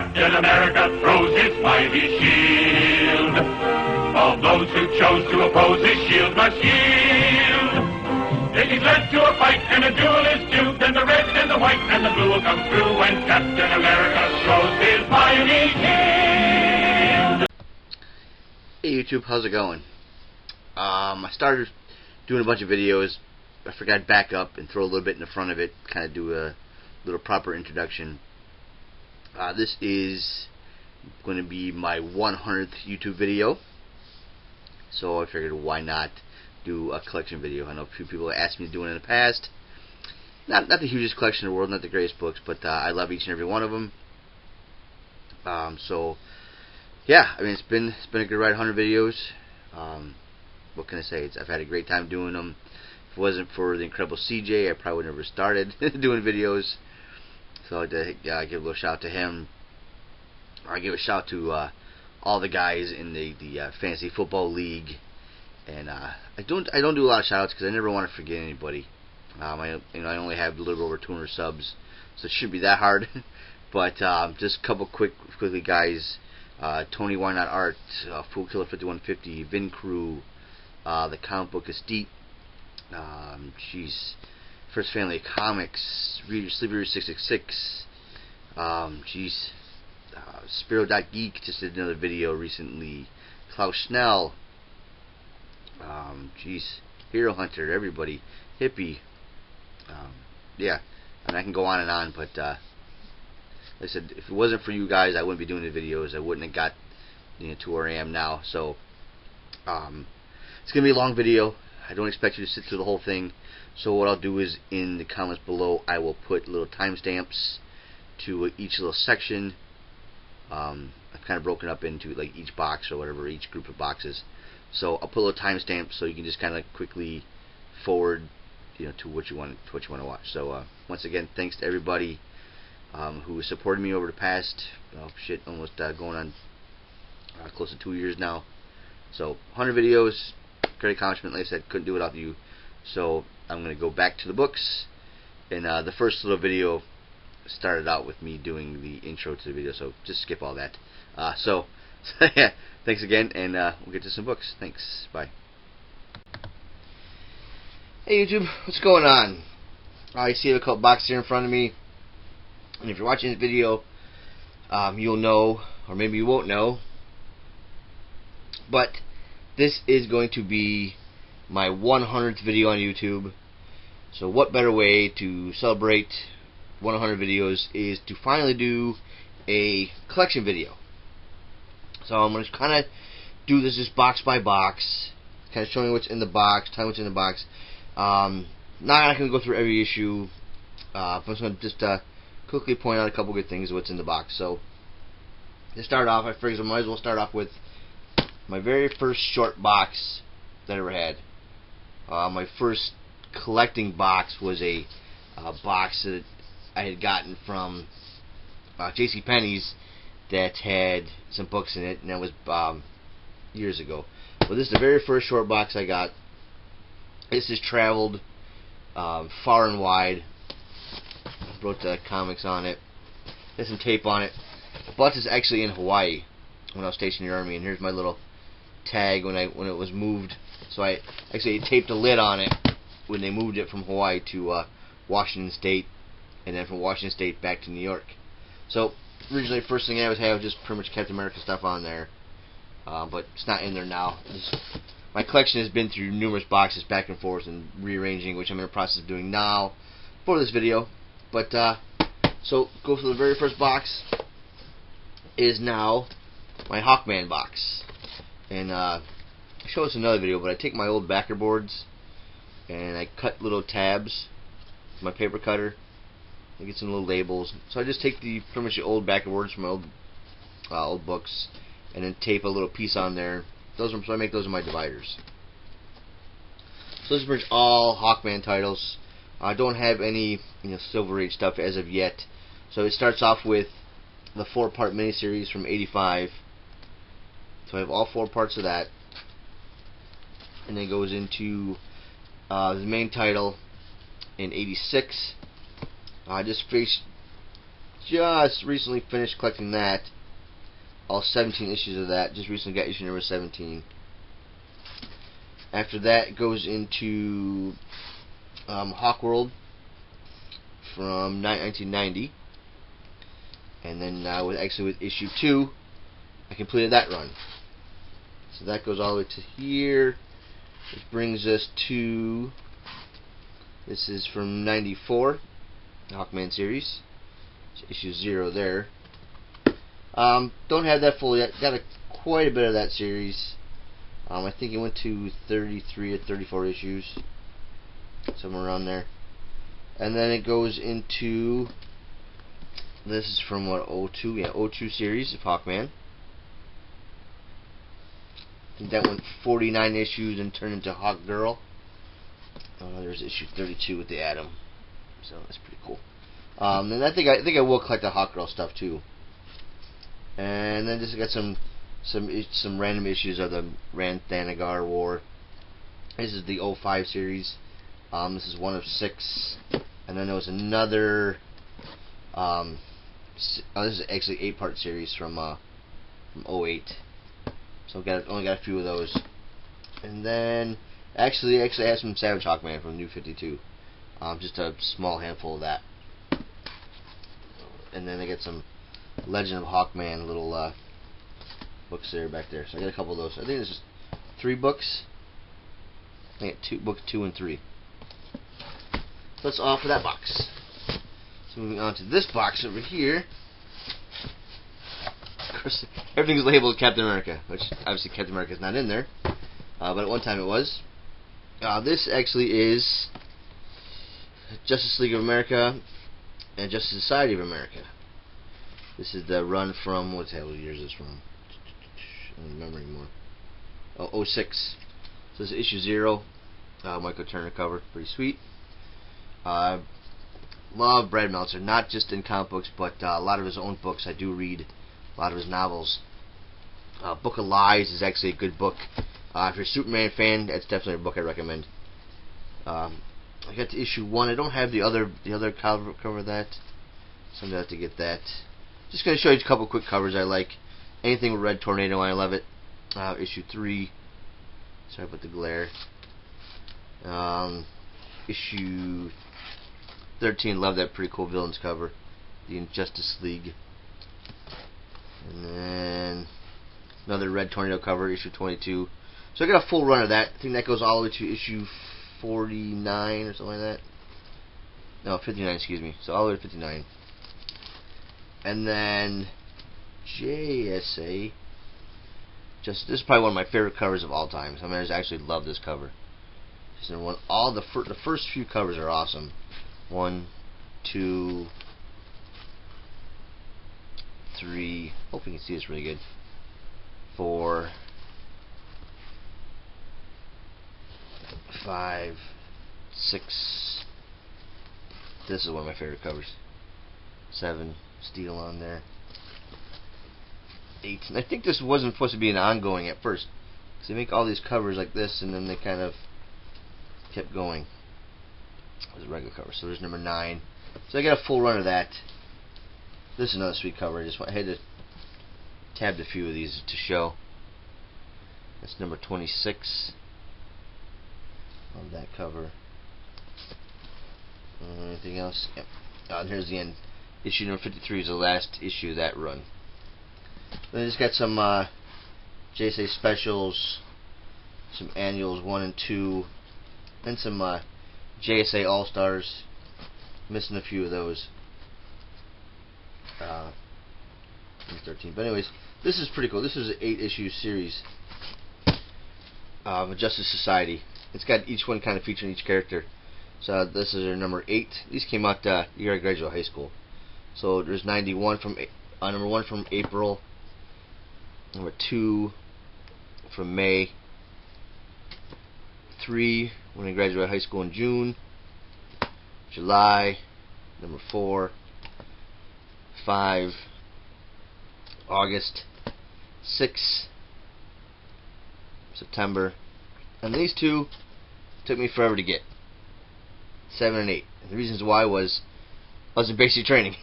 Captain America throws his mighty shield. All those who chose to oppose his shield must yield. If he's led to a fight and a duel is due, then the red and the white and the blue will come through when Captain America throws his mighty shield. Hey YouTube, how's it going? I started doing a bunch of videos. I forgot to back up and throw a little bit in the front of it, kind of do a little proper introduction. This is going to be my 100th YouTube video, so I figured why not do a collection video. I know a few people have asked me to do it in the past. Not the hugest collection in the world, not the greatest books, but I love each and every one of them. So yeah, I mean it's been a good ride, 100 videos. What can I say? I've had a great time doing them. If it wasn't for the incredible CJ, I probably would never started doing videos. So I'd like to give a little shout out to him. I give a shout out to all the guys in the fantasy football league. And I don't do a lot of shout outs because I never want to forget anybody. I only have a little bit over 200 subs, so it shouldn't be that hard. But just a couple quickly guys. Tony Why Not Art, Fool Killer 5150, Vin Crew, the Comic Book Estate, First Family of Comics, Sleeper 666, Spiro.Geek just did another video recently, Klaus Schnell, Hero Hunter, everybody, Hippie, yeah, and I can go on and on, but like I said, if it wasn't for you guys, I wouldn't be doing the videos. I wouldn't have got to where I am now. So it's gonna be a long video. I don't expect you to sit through the whole thing. So what I'll do is in the comments below, I will put little timestamps to each little section. I've kind of broken up into like each box or whatever, each group of boxes. So I'll put a little timestamp so you can just kind of quickly forward, to what you want to watch. So once again, thanks to everybody who has supported me over the past, almost going on close to 2 years now. So 100 videos, great accomplishment. Like I said, couldn't do it without you. So I'm going to go back to the books, and the first little video started out with me doing the intro to the video, so just skip all that. So yeah, thanks again, and we'll get to some books. Thanks, bye. Hey YouTube, what's going on? I see a couple boxes here in front of me. And if you're watching this video, you'll know, or maybe you won't know, but this is going to be my 100th video on YouTube. So what better way to celebrate 100 videos is to finally do a collection video. So I'm going to kind of do this just box by box, kind of showing you what's in the box, telling what's in the box. Not going to go through every issue, but I'm just going to just quickly point out a couple good things of what's in the box. So to start off, I figured I might as well start off with my very first short box that I ever had. My first collecting box was a box that I had gotten from JCPenney's that had some books in it, and that was years ago. But this is the very first short box I got. This has traveled far and wide. Wrote the comics on it. There's some tape on it. I bought this actually in Hawaii when I was stationed in the Army, and here's my little tag when it was moved. So I actually taped a lid on it when they moved it from Hawaii to Washington State, and then from Washington State back to New York. So originally, the first thing I always had was just pretty much Captain America stuff on there, but it's not in there now. My collection has been through numerous boxes back and forth and rearranging, which I'm in the process of doing now for this video. But so go for the very first box is now my Hawkman box, and I'll show us another video. But I take my old backer boards and I cut little tabs with my paper cutter. I get some little labels. So I just take pretty much the old backer boards from my old books, and then tape a little piece on there. So I make those are my dividers. So this is pretty much all Hawkman titles. I don't have any Silver Age stuff as of yet. So it starts off with the 4-part miniseries from '85. So I have all 4 parts of that, and then it goes into the main title in '86. I just just recently finished collecting that. All 17 issues of that. Just recently got issue number 17. After that, it goes into Hawkworld from 1990. And then with issue 2, I completed that run. So that goes all the way to here. Which brings us to, this is from 94, the Hawkman series. It's issue 0 there. Don't have that full yet. Got quite a bit of that series. I think it went to 33 or 34 issues, somewhere around there. And then it goes into, this is from what, 02? Yeah, 02 series of Hawkman. I think that went 49 issues and turned into Hawk Girl. There's issue 32 with the Atom, so that's pretty cool. And I think I will collect the Hawk Girl stuff too. And then just got some random issues of the Ranthanagar War. This is the 05 series. This is 1 of 6, and then there was another. This is actually 8-part series from 08. So only got a few of those. And then actually I have some Savage Hawkman from New 52. Just a small handful of that. And then I get some Legend of Hawkman little books there back there. So I got a couple of those. I think this is 3 books. I got book 2 and 3. So that's all for that box. So moving on to this box over here. Of course, everything's labeled Captain America, which obviously Captain America is not in there, but at one time it was. This actually is Justice League of America and Justice Society of America. This is the run from, what the hell year is this from? I don't remember anymore. Oh, 06. So this is issue 0. Michael Turner cover, pretty sweet. Love Brad Meltzer, not just in comic books, but a lot of his own books. I do read a lot of his novels. Book of Lies is actually a good book. If you're a Superman fan, that's definitely a book I recommend. I got to issue 1. I don't have the other cover of that, so I'm gonna have to get that. Just gonna show you a couple quick covers I like. Anything with Red Tornado, I love it. Issue 3. Sorry about the glare. Issue 13, love that pretty cool villains cover. The Injustice League. And then another Red Tornado cover, issue 22. So I got a full run of that. I think that goes all the way to issue 49 or something like that. No, 59, excuse me. So all the way to 59. And then JSA. This is probably one of my favorite covers of all time. I mean, I actually love this cover. All the first few covers are awesome. 1, 2, 3. Hope you can see this really good. 4, 5, 6. This is one of my favorite covers. 7. Steel on there. 8. And I think this wasn't supposed to be an ongoing at first, because they make all these covers like this, and then they kind of kept going. It was a regular cover. So there's number 9. So I got a full run of that. This is another sweet cover. I had to tab a few of these to show. That's number 26. Love that cover. Anything else? Yep. And here's the end. Issue number 53 is the last issue of that run. Then I just got some JSA specials, some annuals 1 and 2, and some JSA All Stars. Missing a few of those. 13. But anyways, this is pretty cool. This is an 8-issue series of Justice Society. It's got each one kind of featuring each character. So this is our number 8. These came out the year I graduated high school. So there's 91 from number 1 from April, number 2 from May, 3 when I graduated high school in June, July, number 4, 5, August, 6, September, and these 2 took me forever to get, 7 and 8. And the reasons why was I was in basic training.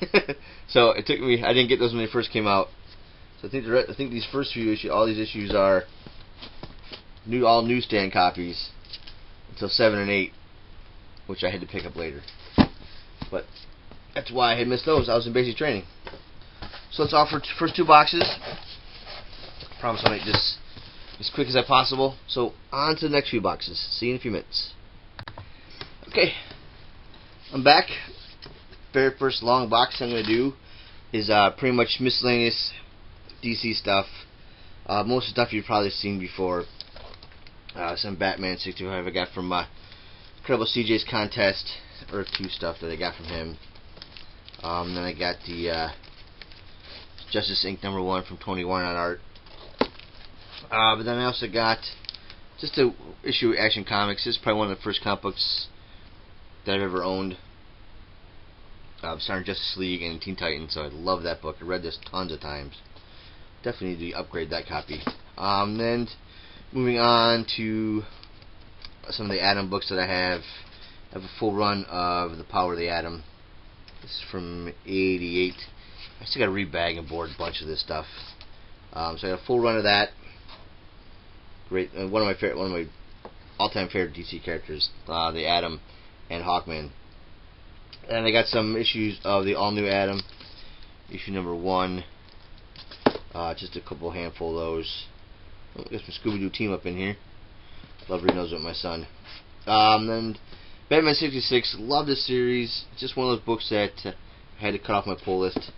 So it took me. I didn't get those when they first came out. So I think these first few issues, all these issues are all newsstand copies until 7 and 8, which I had to pick up later. But that's why I had missed those. I was in basic training. So let's offer first 2 boxes. I promise I'll make this as quick as I possible. So on to the next few boxes. See you in a few minutes. Okay, I'm back. Very first long box I'm going to do is pretty much miscellaneous DC stuff. Most of the stuff you've probably seen before. Some Batman 65 I got from Incredible CJ's contest, Earth 2 stuff that I got from him. Then I got the Justice Inc. #1 from 21 on art. But then I also got just a issue of Action Comics. This is probably one of the first comic books that I've ever owned. Starring Justice League and Teen Titans, so I love that book. I read this tons of times. Definitely need to upgrade that copy. Then moving on to some of the Atom books that I have. I have a full run of The Power of the Atom. This is from '88. I still got to rebag and board a bunch of this stuff. So I got a full run of that. Great, one of my all-time favorite DC characters, the Atom and Hawkman. And I got some issues of the all-new Atom, issue #1. Just a handful of those. Oh, got some Scooby-Doo team up in here. Love reading those with my son. Then Batman 66. Love this series. It's just one of those books that I had to cut off my pull list.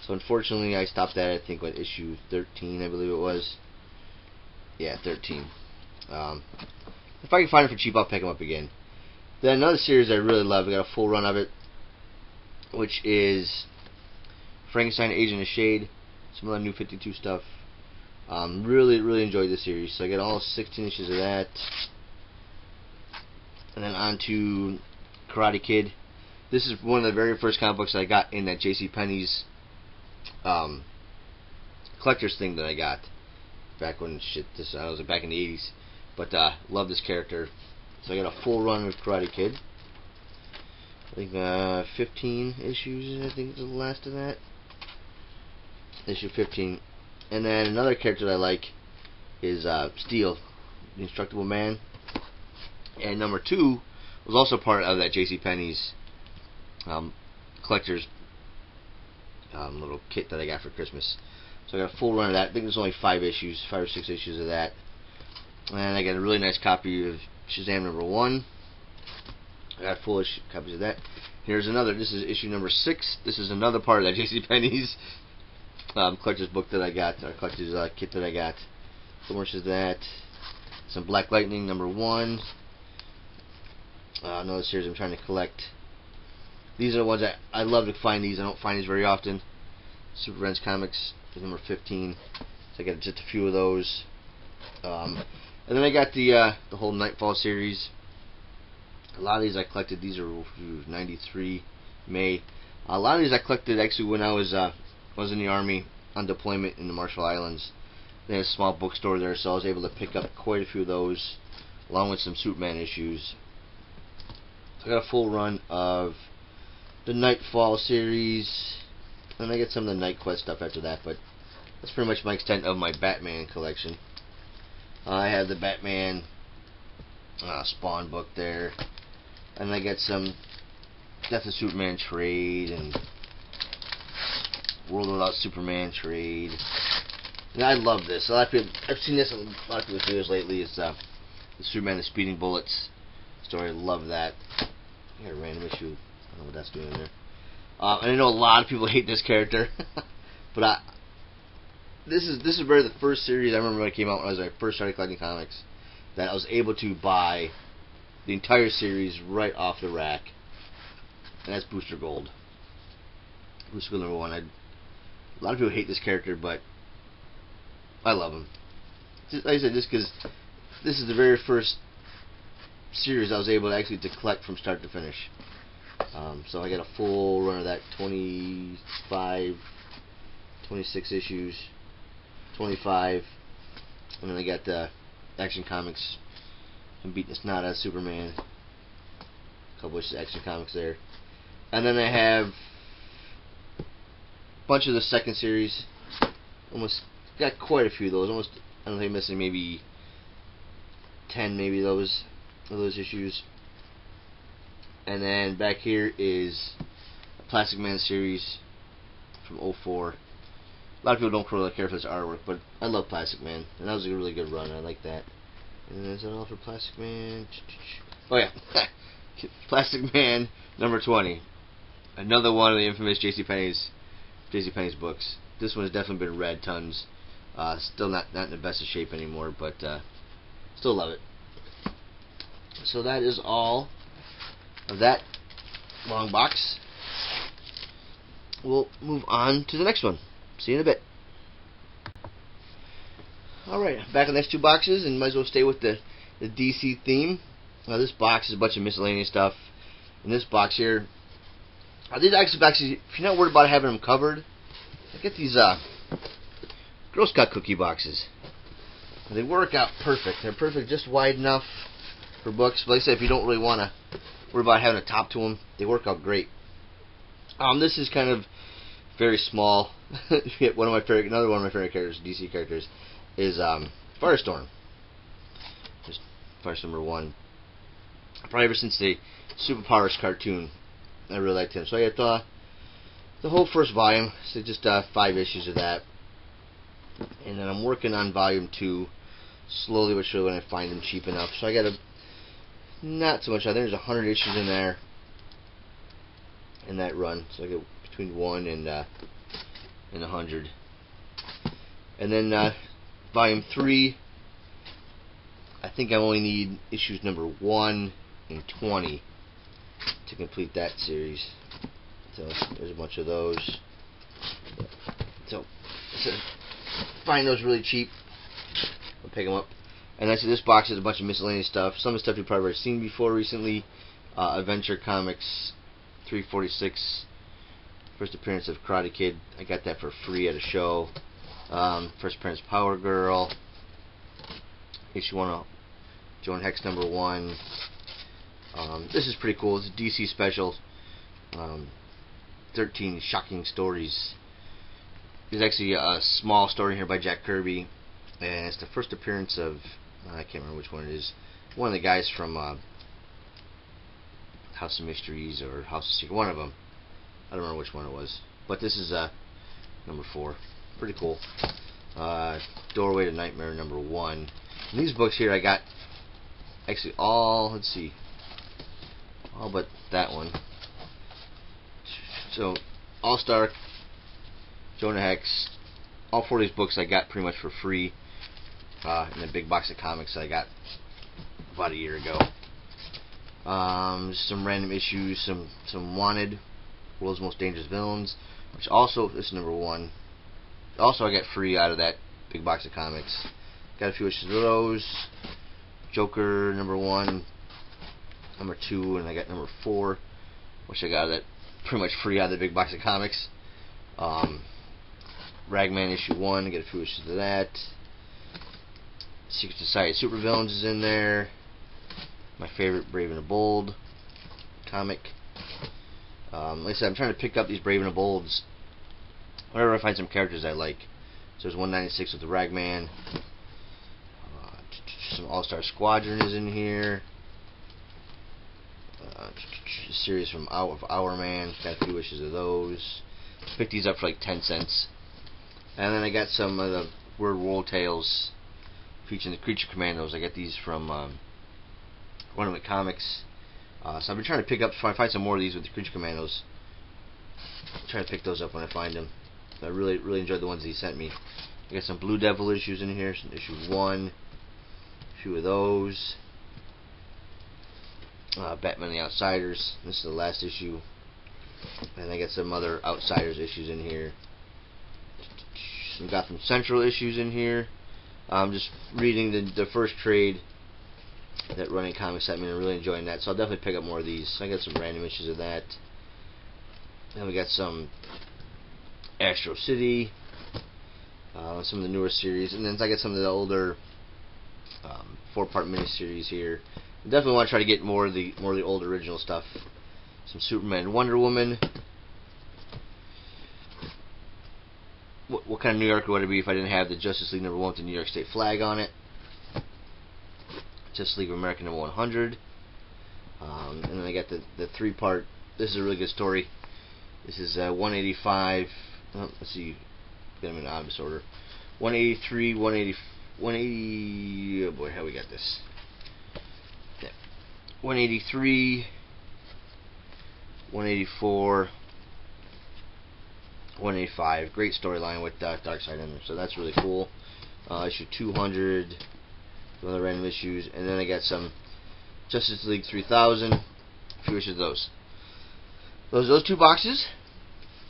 So unfortunately, I stopped at I think issue 13, I believe it was. Yeah, 13. If I can find it for cheap, I'll pick them up again. Then another series I really love. I got a full run of it, which is Frankenstein, Agent of Shade. Some other New 52 stuff. Really enjoyed this series. So I got all 16 issues of that. And then on to Karate Kid. This is one of the very first comic books I got in that JCPenney's collector's thing that I got back when I was back in the 80s. But love this character. So I got a full run of Karate Kid. I think 15 issues, I think is the last of that. Issue 15. And then another character that I like is Steel, the Indestructible Man. And #2 was also part of that JCPenney's collector's little kit that I got for Christmas. So I got a full run of that. I think there's only 5 or 6 issues of that. And I got a really nice copy of Shazam #1. I got full copies of that. Here's another. This is issue #6. This is another part of that JCPenney's collector's book that I got, or collector's kit that I got. So much is that. Some Black Lightning #1. Another series I'm trying to collect. These are the ones that I love to find. These I don't find these very often. Super Friends Comics is #15. So I got just a few of those. And then I got the whole Nightfall series. A lot of these I collected. These are 93 May. A lot of these I collected actually when I was in the Army on deployment in the Marshall Islands. They had a small bookstore there, so I was able to pick up quite a few of those, along with some Superman issues. So I got a full run of the Nightfall series, and I get some of the Night Quest stuff after that, but that's pretty much my extent of my Batman collection. I have the Batman Spawn book there, and I get some Death of Superman trade and World Without Superman trade. And I love this. A lot of people, I've seen this in a lot of people's videos lately. It's the Superman the Speeding Bullets story. I love that. I got a random issue. I don't know what that's doing there. And I know a lot of people hate this character, but this is really the first series I remember when it came out when I first started collecting comics that I was able to buy the entire series right off the rack, and that's Booster Gold. Booster Gold #1. A lot of people hate this character, but I love him. Just, like I said, just because this is the very first series I was able to actually collect from start to finish. So I got a full run of that, 25, 26 issues, 25, and then I got the Action Comics. I'm beating the snot out of Superman. A couple of Action Comics there. And then I have a bunch of the second series. Almost got quite a few of those. Almost, I don't think I'm missing maybe 10 maybe of those issues. And then back here is a Plastic Man series from '04. A lot of people don't really care for this artwork, but I love Plastic Man, and that was a really good run. I like that. And is that all for Plastic Man? Oh yeah, Plastic Man number 20. Another one of the infamous JCPenney's books. This one has definitely been read tons. Still not in the best of shape anymore, but still love it. So that is all of that long box. We'll move on to the next one. See you in a bit. Alright, back in the next two boxes, and might as well stay with the DC theme. Now this box is a bunch of miscellaneous stuff. In this box here, these actually boxes, if you're not worried about having them covered, I get these Girl Scout cookie boxes. They work out perfect. They're perfect, just wide enough for books. But like I said, if you don't really want to worry about having a top to them, they work out great. This is kind of very small. Another one of my favorite characters, DC characters, is Firestorm. Just Firestorm number 1. Probably ever since the Superpowers cartoon, I really liked him. So I got the whole first volume. So just 5 issues of that. And then I'm working on volume 2 slowly but surely when I find them cheap enough. So I got not so much. I think there's 100 issues in there in that run. So I get between 1 and 100. And then volume 3, I think I only need issues number 1 and 20 to complete that series. So there's a bunch of those. So find those really cheap. I'll pick them up. And that's this box has a bunch of miscellaneous stuff. Some of the stuff you've probably already seen before recently. Adventure Comics 346, first appearance of Karate Kid. I got that for free at a show. First appearance Power Girl. Issue 1 of Joan Hex number 1. This is pretty cool. It's a DC special. 13 Shocking Stories. There's actually a small story here by Jack Kirby, and it's the first appearance of, I can't remember which one it is, one of the guys from House of Mysteries or House of Secret, one of them. I don't remember which one it was, but this is number 4. Pretty cool. Doorway to Nightmare number 1. And these books here I got actually all, let's see, all but that one. So All-Star, Jonah Hex, all 4 of these books I got pretty much for free in a big box of comics that I got about a year ago. Some random issues, some Wanted, World's Most Dangerous Villains, which also, this is number 1. Also I got free out of that big box of comics. Got a few issues of those. Joker number 1, number 2, and I got number 4, which I got that pretty much free out of the big box of comics. Ragman issue 1, I get a few issues of that. Secret Society Supervillains is in there. My favorite, Brave and the Bold comic. Like I said, I'm trying to pick up these Brave and the Bolds whenever I find some characters I like. So there's 196 with the Ragman. Some All-Star Squadron is in here. A series from Our Man. Got a few issues of those. Picked these up for like 10 cents. And then I got some of the Weird World Tales featuring the Creature Commandos. I got these from Ornament Comics. So I've been trying to pick up, trying to find some more of these with the Creature Commandos. Try to pick those up when I find them. I really enjoyed the ones he sent me. I got some Blue Devil issues in here. Some issue 1. A few of those. Batman the Outsiders. This is the last issue. And I got some other Outsiders issues in here. Some Gotham Central issues in here. I'm just reading the first trade that Running Comics sent me, and I'm really enjoying that. So I'll definitely pick up more of these. So I got some random issues of that. Then we got some Astro City, some of the newer series, and then I got some of the older 4-part miniseries here. I definitely want to try to get more of the old original stuff. some Superman and Wonder Woman. What kind of New Yorker would it be if I didn't have the Justice League #1 with the New York State flag on it? Justice League of America #100. And then I got the 3-part. This is a really good story. This is 185. Let's see. Get them in obvious order. 183, 180. Oh boy, how we got this? 183, 184, 185. Great storyline with Darkseid in there, so that's really cool. Issue 200, some other random issues, and then I got some Justice League 3000, a few issues of those. Those 2 boxes.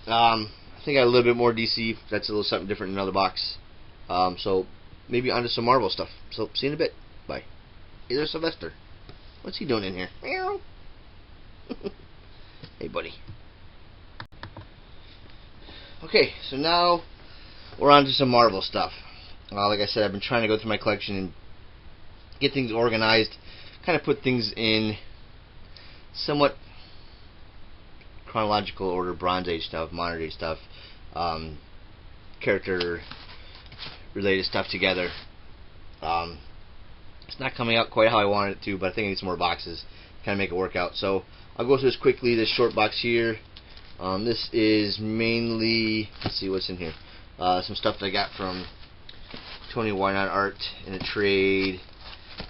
I think I got a little bit more DC. That's a little something different in another box. So maybe onto some Marvel stuff. So see you in a bit. Bye. Hey, there's Sylvester. What's he doing in here? Meow. Hey, buddy. Okay, so now we're on to some Marvel stuff. Like I said, I've been trying to go through my collection and get things organized, kind of put things in somewhat chronological order, Bronze Age stuff, Modern Age stuff, character related stuff together. It's not coming out quite how I wanted it to, but I think I need some more boxes to kind of make it work out. So I'll go through this quickly. This short box here. This is mainly, let's see what's in here. Some stuff that I got from Tony Wynot Art in a trade.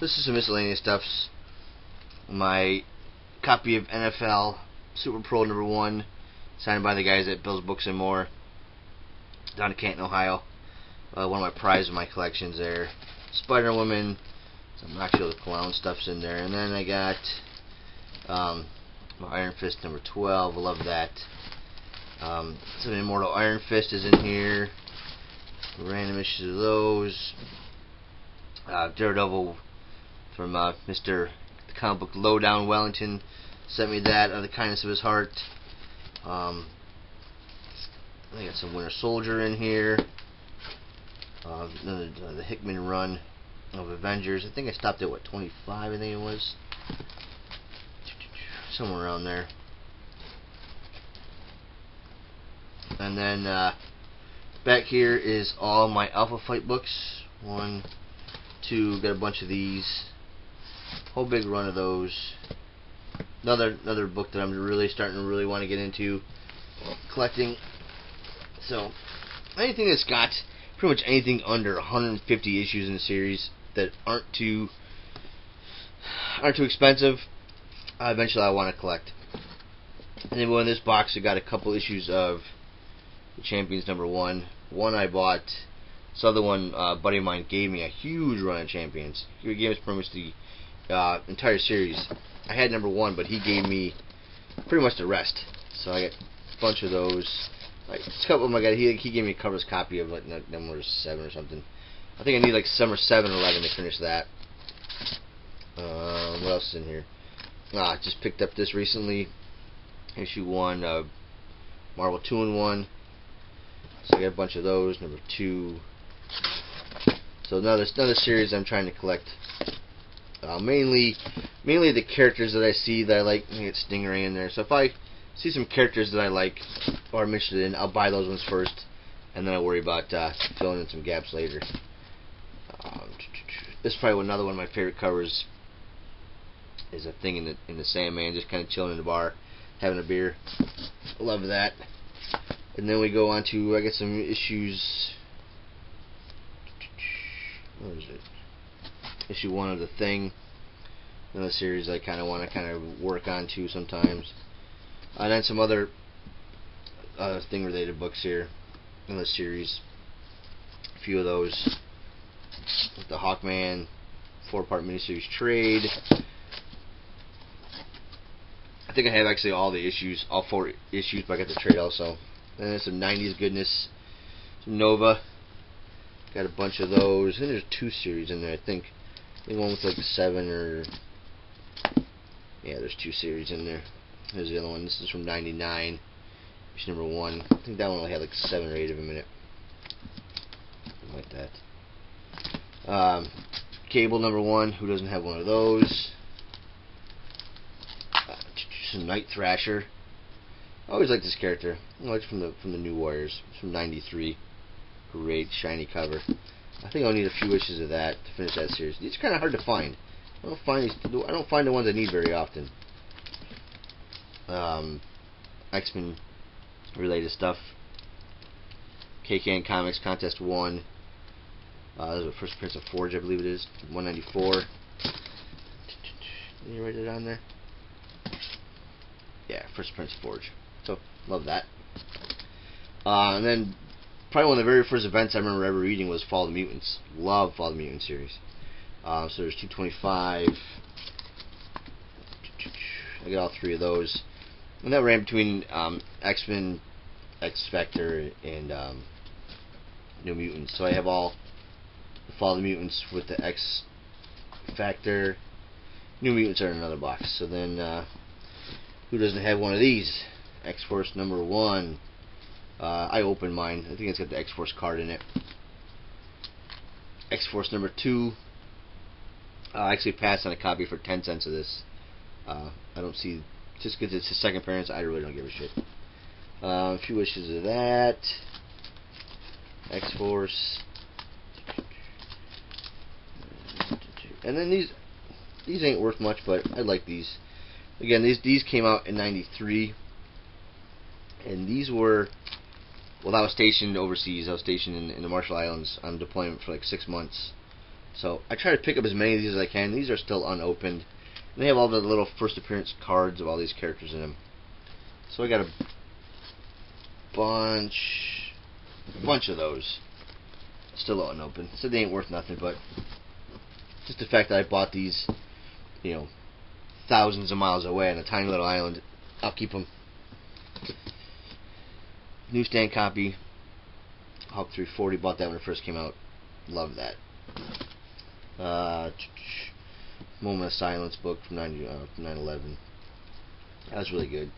This is some miscellaneous stuffs. My copy of NFL Super Pro #1, signed by the guys at Bill's Books and More, down in Canton, Ohio. One of my prizes of my collections there. Spider-Woman, some actual clown stuff's in there, and then I got my Iron Fist #12. I love that. Some Immortal Iron Fist is in here. Random issues of those. Daredevil from Mr. The Comic Book Lowdown Wellington sent me that out of the kindness of his heart. I got some Winter Soldier in here. The Hickman run of Avengers. I think I stopped at 25. I think it was somewhere around there. And then back here is all my Alpha Flight books. 1, 2. Got a bunch of these. Whole big run of those. Another book that I'm really starting to want to get into collecting. So anything that's got pretty much anything under 150 issues in the series that aren't too expensive, eventually I want to collect. And then in this box I got a couple issues of the Champions #1. One I bought. This other one, a buddy of mine gave me a huge run of Champions. He gave us pretty much the entire series. I had #1, but he gave me pretty much the rest. So I got a bunch of those. Like a couple of them I got. He gave me a coverless copy of like #7 or something. I think I need like some 7 or 11 to finish that. What else is in here? I just picked up this recently. Issue 1 of Marvel 2-in-1. So I got a bunch of those. #2. So another series I'm trying to collect. Mainly the characters that I see that I like. I get Stingray in there. So if I see some characters that I like or I'm interested in, I'll buy those ones first, and then I'll worry about filling in some gaps later. This is probably another one of my favorite covers. Is a thing in the Sandman, just kind of chilling in the bar, having a beer. Love that. And then we go on to, I got some issues. What is it? Issue 1 of The Thing. Another series I kind of want to work on too sometimes. And then some other Thing related books here in this series. A few of those. With the Hawkman 4-part miniseries trade. I think I have actually all the issues, all 4 issues, but I got the trade also. And then some 90s goodness. Some Nova. Got a bunch of those. I think there's 2 series in there, I think. I think one with like 7 or... Yeah, there's 2 series in there. There's the other one. This is from 99. Issue #1. I think that one only had like 7 or 8 of them in it. Something like that. Cable #1. Who doesn't have one of those? Night Thrasher. I always liked this character. It's from the New Warriors. It's from '93. Great shiny cover. I think I'll need a few issues of that to finish that series. These are kind of hard to find. I don't find the ones I need very often. X-Men related stuff. KKN Comics Contest 1. This is the first appearance of Forge, I believe it is. 194. Can you write it on there? Yeah, first appearance of Forge. So, love that. And then, probably one of the very first events I remember ever reading was Fall of the Mutants. Love Fall of the Mutants series. So there's 225. I got all three of those. And that ran between X-Men, X-Factor, and New Mutants. So I have all the Fall of the Mutants with the X-Factor. New Mutants are in another box. So then, who doesn't have one of these? X-Force number 1. I opened mine. I think it's got the X-Force card in it. X-Force number 2. I actually passed on a copy for 10 cents of this. I don't see, just because it's his second appearance, I really don't give a shit. A few issues of that. X-Force. And then these ain't worth much, but I like these. Again, these came out in '93, and these were, well, I was stationed overseas. I was stationed in the Marshall Islands on deployment for like 6 months. So I try to pick up as many of these as I can. These are still unopened. And they have all the little first appearance cards of all these characters in them. So I got a bunch of those still unopened. So they ain't worth nothing, but just the fact that I bought these, you know, thousands of miles away on a tiny little island, I'll keep them. Newsstand copy, Hulk 340, bought that when it first came out. Love that. Moment of Silence book from 9/11. That was really good.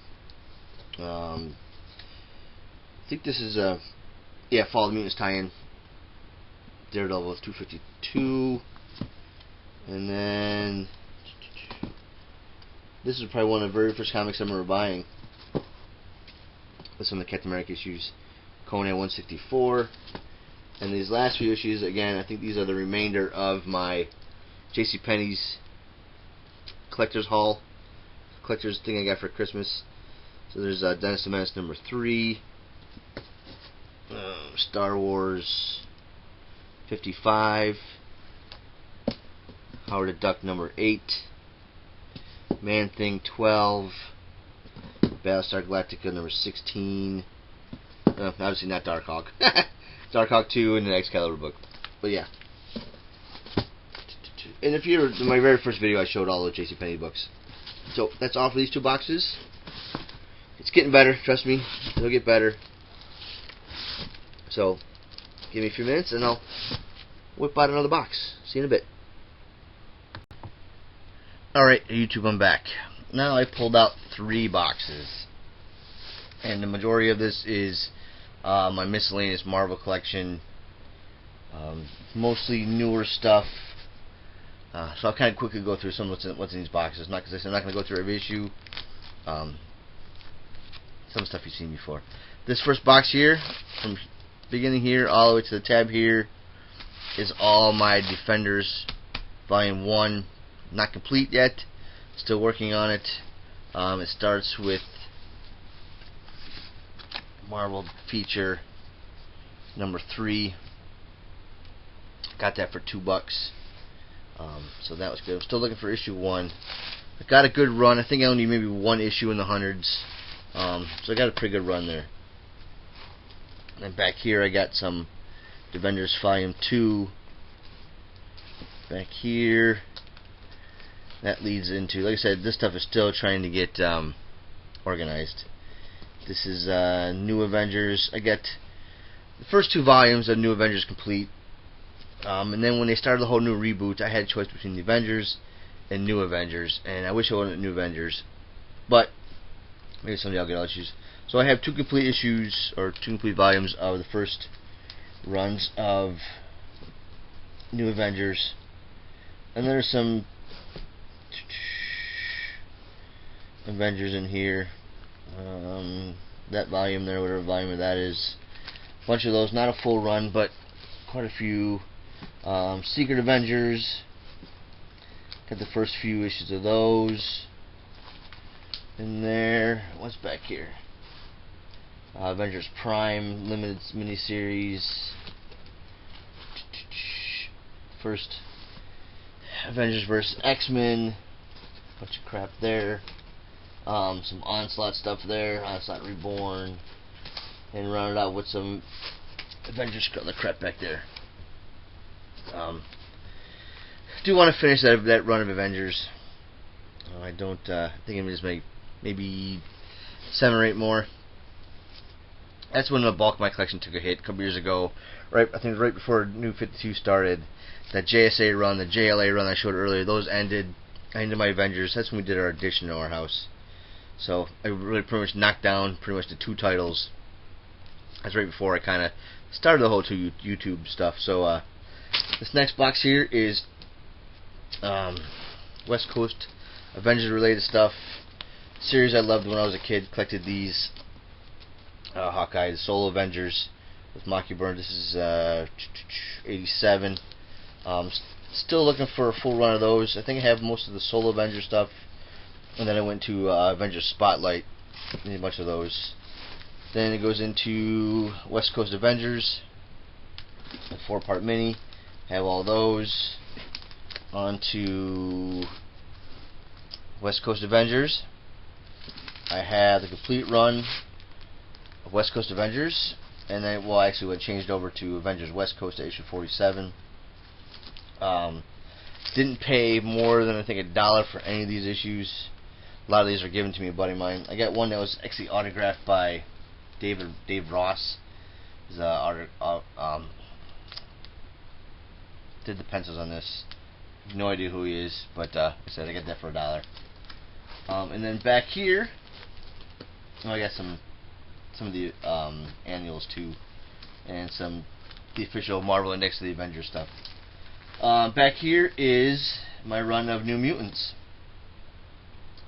I think this is Fall of the Mutants tie-in. Daredevil 252, and then this is probably one of the very first comics I remember buying. With some of the Captain America issues. Conan 164. And these last few issues, again, I think these are the remainder of my JCPenney's collector's haul. Collector's thing I got for Christmas. So there's Dennis the Menace number 3. Star Wars 55. Howard the Duck number 8. Man-Thing 12. Battlestar Galactica number 16. Obviously not Darkhawk. Darkhawk 2 and the Excalibur book. But yeah. And if you're in my very first video, I showed all the JCPenney books. So that's all for these 2 boxes. It's getting better, trust me. It'll get better. So give me a few minutes and I'll whip out another box. See you in a bit. Alright, YouTube, I'm back. Now I pulled out 3 boxes. And the majority of this is my miscellaneous Marvel collection. Mostly newer stuff. So I'll kind of quickly go through some of what's in these boxes. Not because I'm not going to go through every issue. Some stuff you've seen before. This first box here, from beginning here all the way to the tab here, is all my Defenders Volume 1. Not complete yet. Still working on it. It starts with Marvel feature number 3. Got that for $2. So that was good. I'm still looking for issue 1. I got a good run. I think I only need maybe 1 issue in the hundreds. So I got a pretty good run there. And back here I got some Defenders Volume 2. Back here, that leads into, like I said, this stuff is still trying to get organized. This is New Avengers. I got the first 2 volumes of New Avengers complete. And then when they started the whole new reboot, I had a choice between the Avengers and New Avengers. And I wish I wasn't New Avengers. But maybe someday I'll get all issues. So I have 2 complete issues, or 2 complete volumes of the first runs of New Avengers. And there's some Avengers in here. That volume there, whatever volume of that is. A bunch of those, not a full run, but quite a few. Secret Avengers. Got the first few issues of those in there. What's back here? Avengers Prime limited miniseries. First Avengers vs. X-Men. Bunch of crap there. Some Onslaught stuff there. Onslaught Reborn. And rounded out with some Avengers crap back there. Do want to finish that run of Avengers. I don't think I'm just maybe 7 or 8 more. That's when the bulk of my collection took a hit a couple years ago. I think it was right before New 52 started. That JSA run, the JLA run I showed earlier, those ended. I ended my Avengers. That's when we did our addition to our house. So I really pretty much knocked down pretty much the 2 titles. That's right before I kind of started the whole YouTube stuff. So this next box here is West Coast Avengers related stuff. Series I loved when I was a kid. Collected these Hawkeye, the Solo Avengers with Mockingbird. This is 87. Still looking for a full run of those. I think I have most of the Solo Avengers stuff, and then I went to Avengers Spotlight. Need a bunch of those. Then it goes into West Coast Avengers, a 4-part mini. Have all those. On to West Coast Avengers. I have the complete run of West Coast Avengers, and then actually it changed over to Avengers West Coast at issue 47. Didn't pay more than I think $1 for any of these issues. A lot of these are given to me, a buddy of mine. I got one that was actually autographed by Dave Ross. He's did the pencils on this. No idea who he is, but like I said, I got that for $1. And then back here, I got some of the annuals too, and the official Marvel Index of the Avengers stuff. Back here is my run of New Mutants.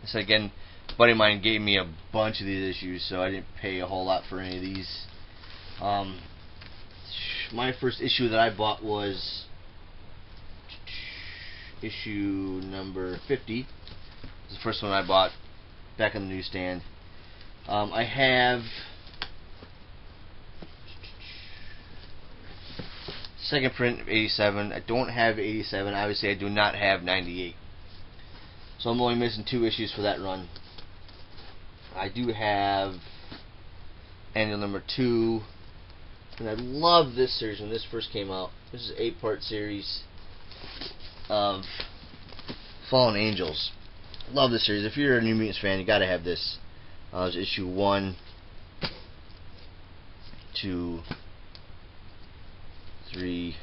So again, a buddy of mine gave me a bunch of these issues, so I didn't pay a whole lot for any of these. My first issue that I bought was issue number 50. This is the first one I bought back on the newsstand. I have second print of 87. I don't have 87. Obviously, I do not have 98. So I'm only missing 2 issues for that run. I do have annual number 2. And I love this series when this first came out. This is an 8-part series of Fallen Angels. Love this series. If you're a New Mutants fan, you gotta have this. It's issue 1, 2, 3,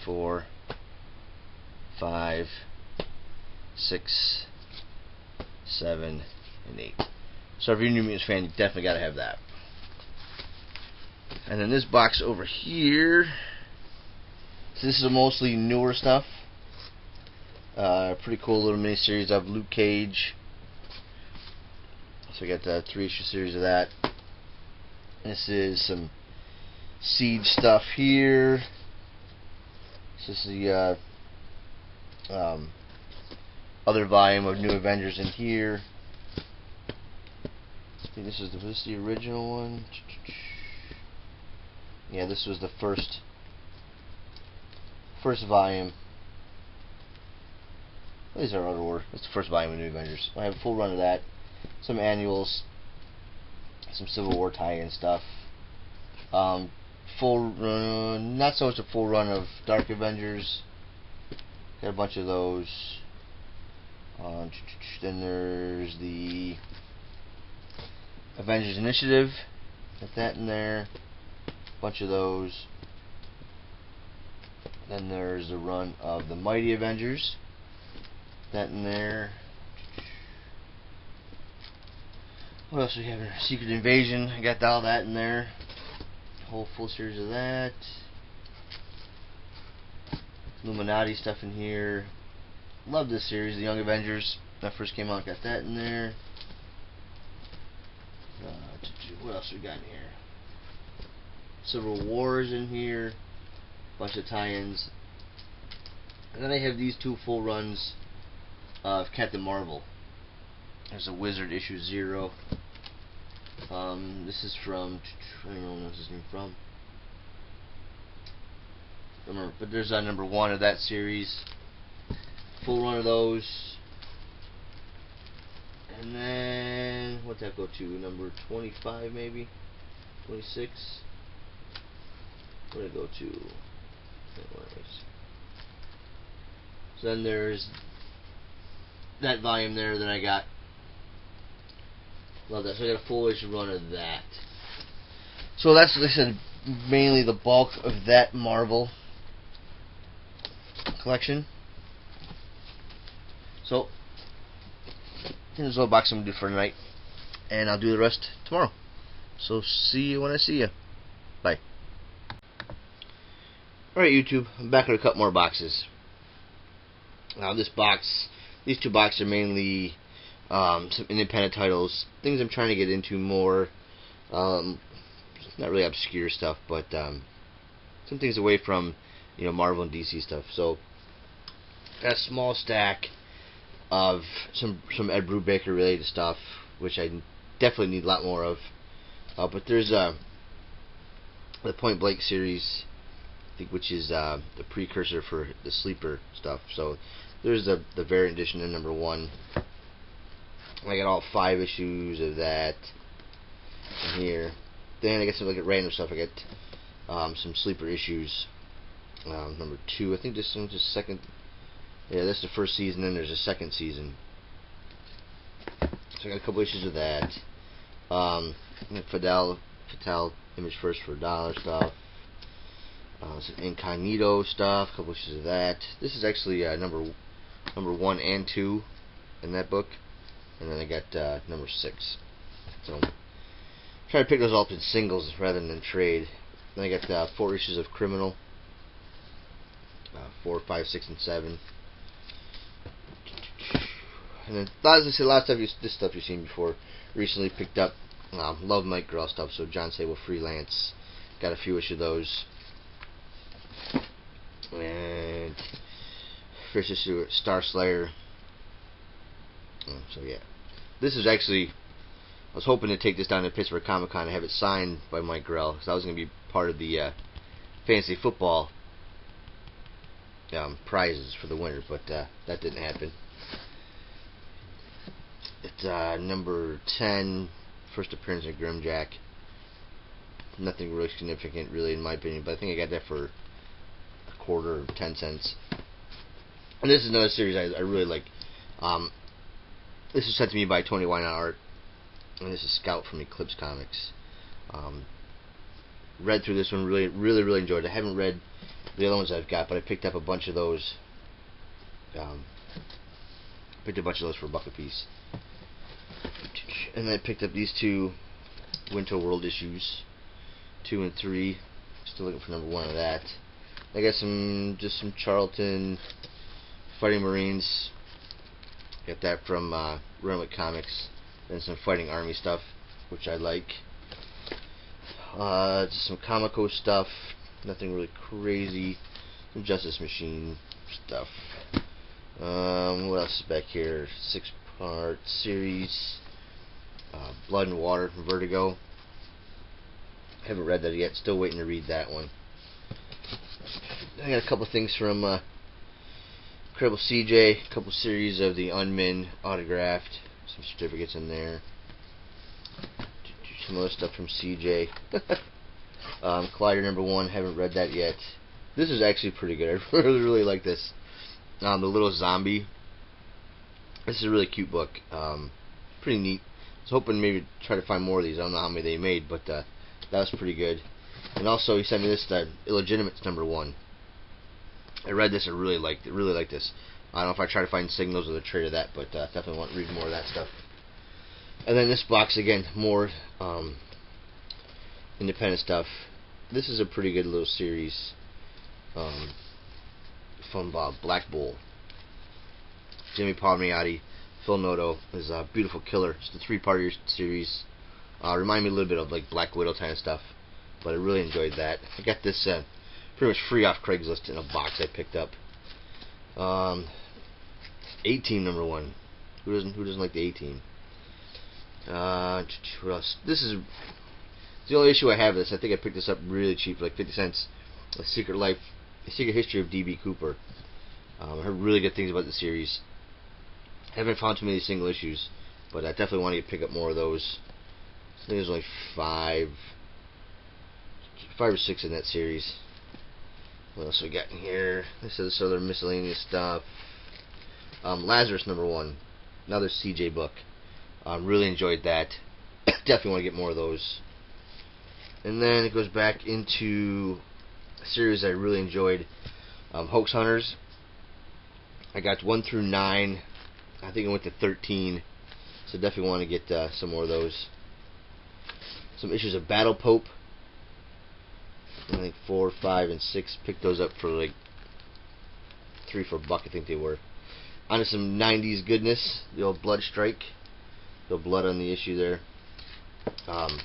4, 5, 6, 7, and 8. So if you're a New Mutants fan, you definitely gotta have that. And then this box over here, so this is mostly newer stuff. Pretty cool little mini-series of Luke Cage. So we got the 3-issue series of that. This is some Siege stuff here. This is the other volume of New Avengers in here. I think this is the original one. Yeah, this was the first volume. These are out of order. It's the first volume of New Avengers. I have a full run of that. Some annuals, some Civil War tie-in stuff. Full run, not so much a full run of Dark Avengers. Got a bunch of those. Then there's the Avengers Initiative. Got that in there. Bunch of those. Then there's the run of the Mighty Avengers. That in there. What else do we have here? Secret Invasion. I got all that in there. Whole full series of that. Illuminati stuff in here. Love this series, the Young Avengers. that first came out, got that in there. What else we got in here? Civil Wars in here, bunch of tie-ins, and then I have these 2 full runs of Captain Marvel. There's a Wizard issue 0. This is from, I don't know what this is from. Remember, but there's number 1 of that series. Full run of those. And then, what'd that go to? Number 25 maybe? 26? What did it go to? So then there's that volume there that I got. Love that. So I got a full issue run of that. So that's, like I said, mainly the bulk of that Marvel collection. So here's a little box I'm going to do for tonight, and I'll do the rest tomorrow. So see you when I see you. Bye. Alright, YouTube, I'm back with a couple more boxes. Now these 2 boxes are mainly some independent titles, things I'm trying to get into more. Not really obscure stuff, but some things away from, you know, Marvel and DC stuff. So got a small stack of some Ed Brubaker related stuff, which I definitely need a lot more of. But there's the Point Blank series, I think, which is the precursor for the Sleeper stuff. So there's the variant edition in number 1. I got all 5 issues of that in here. Then I got some random stuff. I got some Sleeper issues. Number 2. I think this one's the second. Yeah, that's the first season. Then there's a second season. So I got a couple issues of that. Fatal Image First for $1 stuff. Some Incognito stuff. A couple issues of that. This is actually number 1 and 2 in that book. And then I got number 6. So try to pick those all up in singles rather than trade. Then I got 4 issues of Criminal. 4, 5, 6, and 7. And then, as I said, a lot of stuff, this stuff you've seen before. Recently picked up Love Night Girl stuff. So John Sable Freelance. Got a few issues of those. And first issue of Star Slayer. So yeah, this is actually, I was hoping to take this down to Pittsburgh Comic Con and have it signed by Mike Grell, because I was going to be part of the fantasy football prizes for the winner, but that didn't happen. It's number 10, first appearance of Grimjack. Nothing really significant, really, in my opinion, but I think I got that for a quarter or 10 cents. And this is another series I really like. This was sent to me by Tony Wynot Art, and this is Scout from Eclipse Comics. Read through this one, really enjoyed it. I haven't read the other ones I've got, but I picked up a bunch of those. Picked a bunch of those for $1 a piece. And then I picked up these 2 Winter World issues, 2 and 3. Still looking for number 1 of that. I got just some Charlton Fighting Marines. Got that from Renwick Comics. Then some Fighting Army stuff, which I like. Just some Comico stuff. Nothing really crazy. Some Justice Machine stuff. What else is back here? 6-part series. Blood and Water from Vertigo. Haven't read that yet. Still waiting to read that one. I got a couple things from Incredible CJ, a couple series of the Unmin autographed, some certificates in there. Some other stuff from CJ. Collider number 1, haven't read that yet. This is actually pretty good. I really like this. The Little Zombie. This is a really cute book. Pretty neat. I was hoping maybe try to find more of these. I don't know how many they made, but that was pretty good. And also he sent me this, Illegitimates number 1. I read this, I really liked this. I don't know if I try to find signals of the trade of that, but definitely want to read more of that stuff. And then this box again, more independent stuff. This is a pretty good little series from Black Bull. Jimmy Palmiotti, Phil Noto is a beautiful killer. It's the 3-part series. Remind me a little bit of like Black Widow kind of stuff, but I really enjoyed that. I got this pretty much free off Craigslist in a box I picked up. 18 #1. Who doesn't like the 18? What else? This is the only issue I have. This I think I picked this up really cheap, like 50 cents. The Secret History of D.B. Cooper. I heard really good things about the series. Haven't found too many single issues, but I definitely want to pick up more of those. I think there's only 5 or 6 in that series. What else we got in here? This is other miscellaneous stuff. Lazarus #1, another CJ book. Really enjoyed that. Definitely want to get more of those. And then it goes back into a series I really enjoyed, Hoax Hunters. I got 1 through 9. I think I went to 13. So definitely want to get some more of those. Some issues of Battle Pope. I think 4, 5, and 6. Picked those up for like 3 for $1, I think they were. On to some 90s goodness. The old Blood Strike. The blood on the issue there. I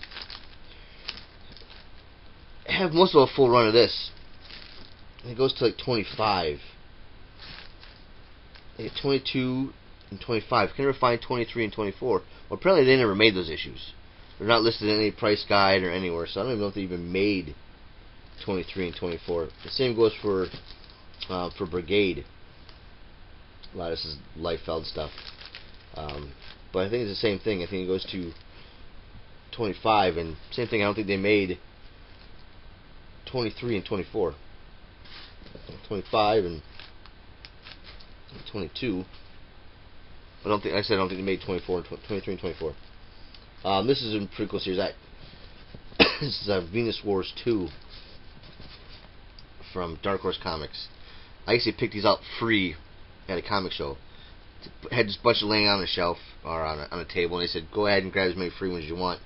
have most of a full run of this. It goes to like 25. I get 22 and 25. I can never find 23 and 24. Well, apparently they never made those issues. They're not listed in any price guide or anywhere, so I don't even know if they even made 23 and 24. The same goes for Brigade. A lot of this is Liefeld stuff. But I think it's the same thing. I think it goes to 25, and same thing. I don't think they made 23 and 24. 25 and 22. I don't think they made 24 and 23 and 24. This is a pretty cool series. This is Venus Wars 2 from Dark Horse Comics. I actually picked these out free at a comic show. Had this bunch of laying on a shelf or on a table, and they said go ahead and grab as many free ones as you want.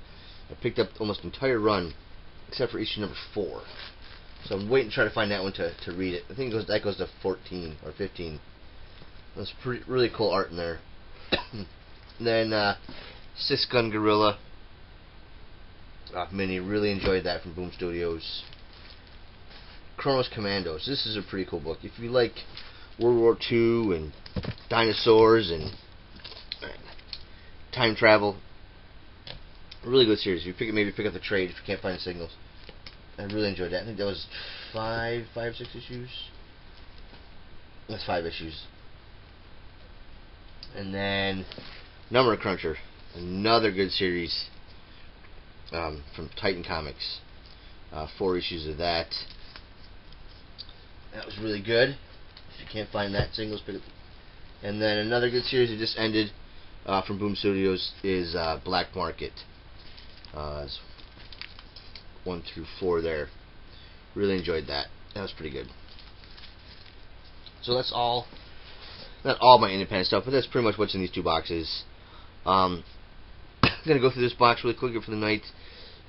I picked up almost the entire run except for issue #4. So I'm waiting to try to find that one to read it. I think that goes to 14 or 15. That's really cool art in there. Then Six Gun Gorilla mini, really enjoyed that from Boom Studios. Kronos Commandos. This is a pretty cool book. If you like World War II and dinosaurs and time travel, a really good series. If you maybe pick up the trade if you can't find the singles. I really enjoyed that. I think that was 5, 6 issues. That's 5 issues. And then Number Cruncher, another good series from Titan Comics. 4 issues of that. That was really good. If you can't find that singles, pick it. And then another good series that just ended from Boom Studios is Black Market. 1 through 4 there. Really enjoyed that. That was pretty good. So that's all. Not all my independent stuff, but that's pretty much what's in these 2 boxes. I'm gonna go through this box really quickly for the night,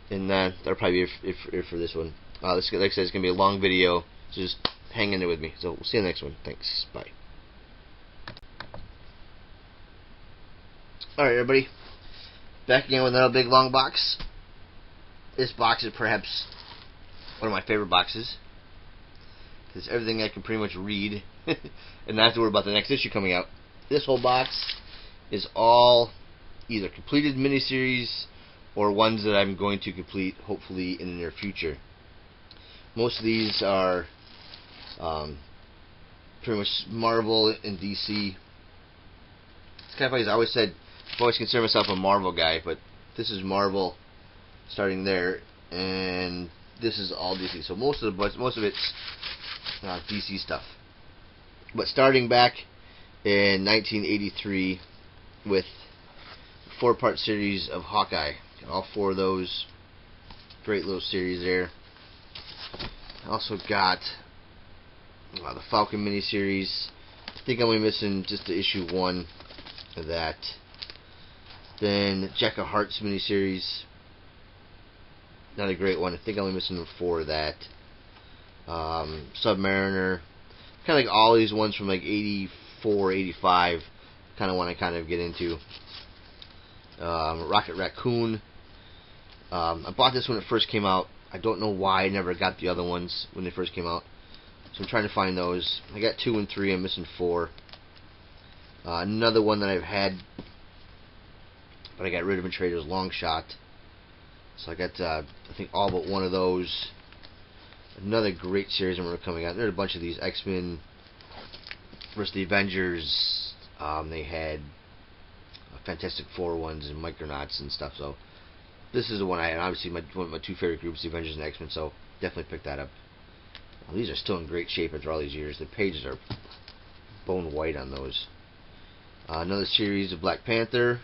and that'll probably be it for this one. Like I said, it's gonna be a long video, so just hang in there with me. So we'll see you in the next one. Thanks. Bye. Alright, everybody. Back again with another big long box. This box is perhaps one of my favorite boxes, because everything I can pretty much read and not have to worry about the next issue coming out. This whole box is all either completed miniseries or ones that I'm going to complete hopefully in the near future. Most of these are pretty much Marvel and DC. It's kind of funny, as I always said, I've always considered myself a Marvel guy, but this is Marvel starting there, and this is all DC. So most of it's DC stuff. But starting back in 1983 with a 4-part series of Hawkeye, all 4 of those, great little series there. I also got the Falcon miniseries. I think I'm only missing just the issue 1 of that. Then Jack of Hearts miniseries, another great one. I think I'm only missing 4 of that. Submariner, kind of like all these ones from like 84, 85. kind of want to get into. Rocket Raccoon. I bought this when it first came out. I don't know why I never got the other ones when they first came out. So I'm trying to find those. I got 2 and 3. I'm missing 4. Another one that I've had, but I got rid of in trade, was Long Shot. So I got, I think, all but one of those. Another great series I remember coming out. There's a bunch of these X-Men versus the Avengers. They had Fantastic Four ones and Micronauts and stuff. So this is the one I had. Obviously, one of my 2 favorite groups, the Avengers and X-Men. So definitely pick that up. These are still in great shape after all these years. The pages are bone white on those. Another series of Black Panther.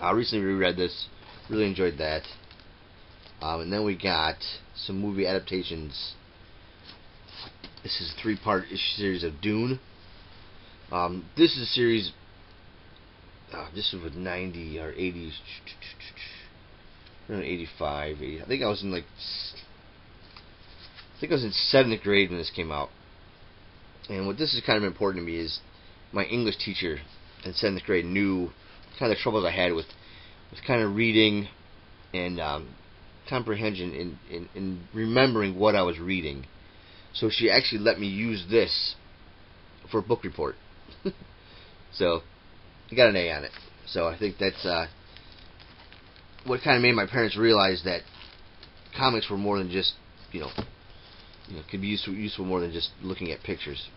I recently reread this. Really enjoyed that. And then we got some movie adaptations. This is a 3-part series of Dune. This is a series. This was with 90 or 80. Around 85. 80. I think I was in like. I think I was in 7th grade when this came out. And what this is kind of important to me is my English teacher in 7th grade knew kind of the troubles I had with kind of reading and comprehension in remembering what I was reading. So she actually let me use this for a book report. So I got an A on it. So I think that's what kind of made my parents realize that comics were more than just, could be useful more than just looking at pictures.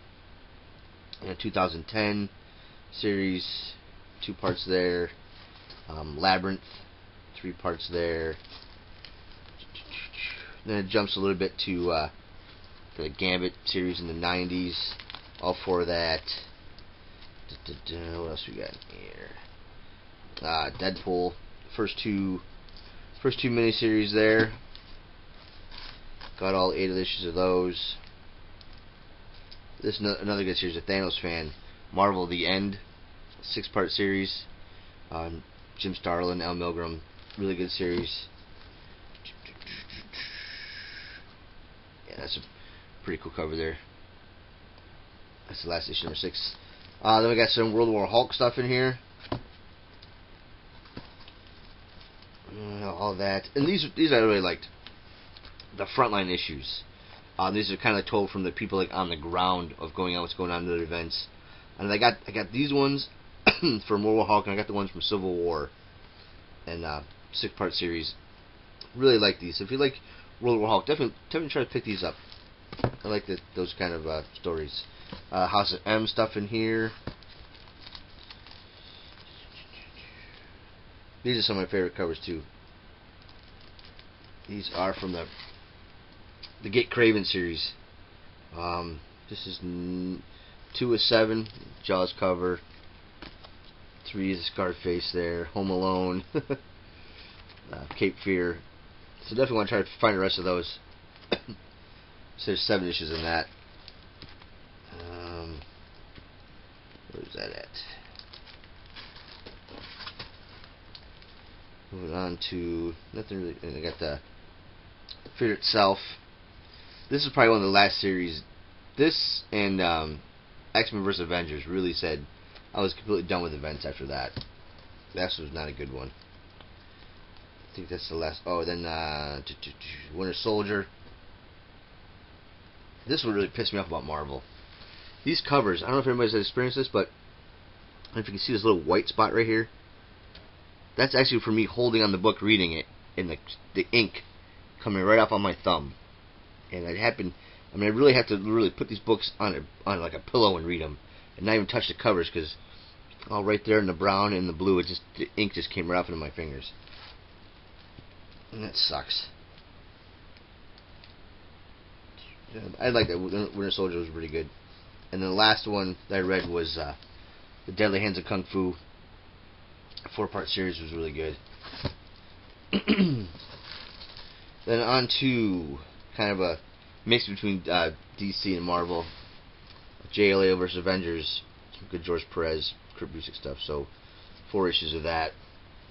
And a 2010 series, 2 parts there. Labyrinth, 3 parts there. Then it jumps a little bit to the Gambit series in the 90s. All 4 of that. What else we got here? Deadpool. First two miniseries there. Got all 8 issues of those. This is another good series. A Thanos fan. Marvel: The End, 6-part series. Jim Starlin, Al Milgrom. Really good series. Yeah, that's a pretty cool cover there. That's the last issue, number 6. Then we got some World War Hulk stuff in here. All that. And these I really liked. The frontline issues. These are kind of told from the people like on the ground of going on what's going on in the events. And I got these ones from World War Hulk, and I got the ones from Civil War. And 6-part series. Really like these. So if you like World War Hulk, definitely try to pick these up. I like those kind of stories. House of M stuff in here. These are some of my favorite covers too. These are from the Get Craven series. This is 2 of 7, Jaws cover. 3 is Scarface there. Home Alone. Cape Fear. So definitely want to try to find the rest of those. So there's 7 issues in that. Where's that at? Moving on to nothing really. And I got the Fear Itself. This is probably one of the last series. This and X-Men vs. Avengers really said I was completely done with events after that. That was not a good one. I think that's the last. Oh, then Winter Soldier. This one really pissed me off about Marvel. These covers, I don't know if anybody's experienced this, but if you can see this little white spot right here, that's actually for me holding on the book, reading it, and the ink coming right off on my thumb. And it happened. I mean, I really have to really put these books on like a pillow and read them, and not even touch the covers, because all right there in the brown and the blue, the ink just came right off into my fingers, and that sucks. I like that. Winter Soldier was pretty good. And then the last one that I read was The Deadly Hands of Kung Fu. A 4-part series, was really good. Then on to kind of a mix between DC and Marvel. JLA vs. Avengers. Some good George Perez, Kirby stuff. So 4 issues of that.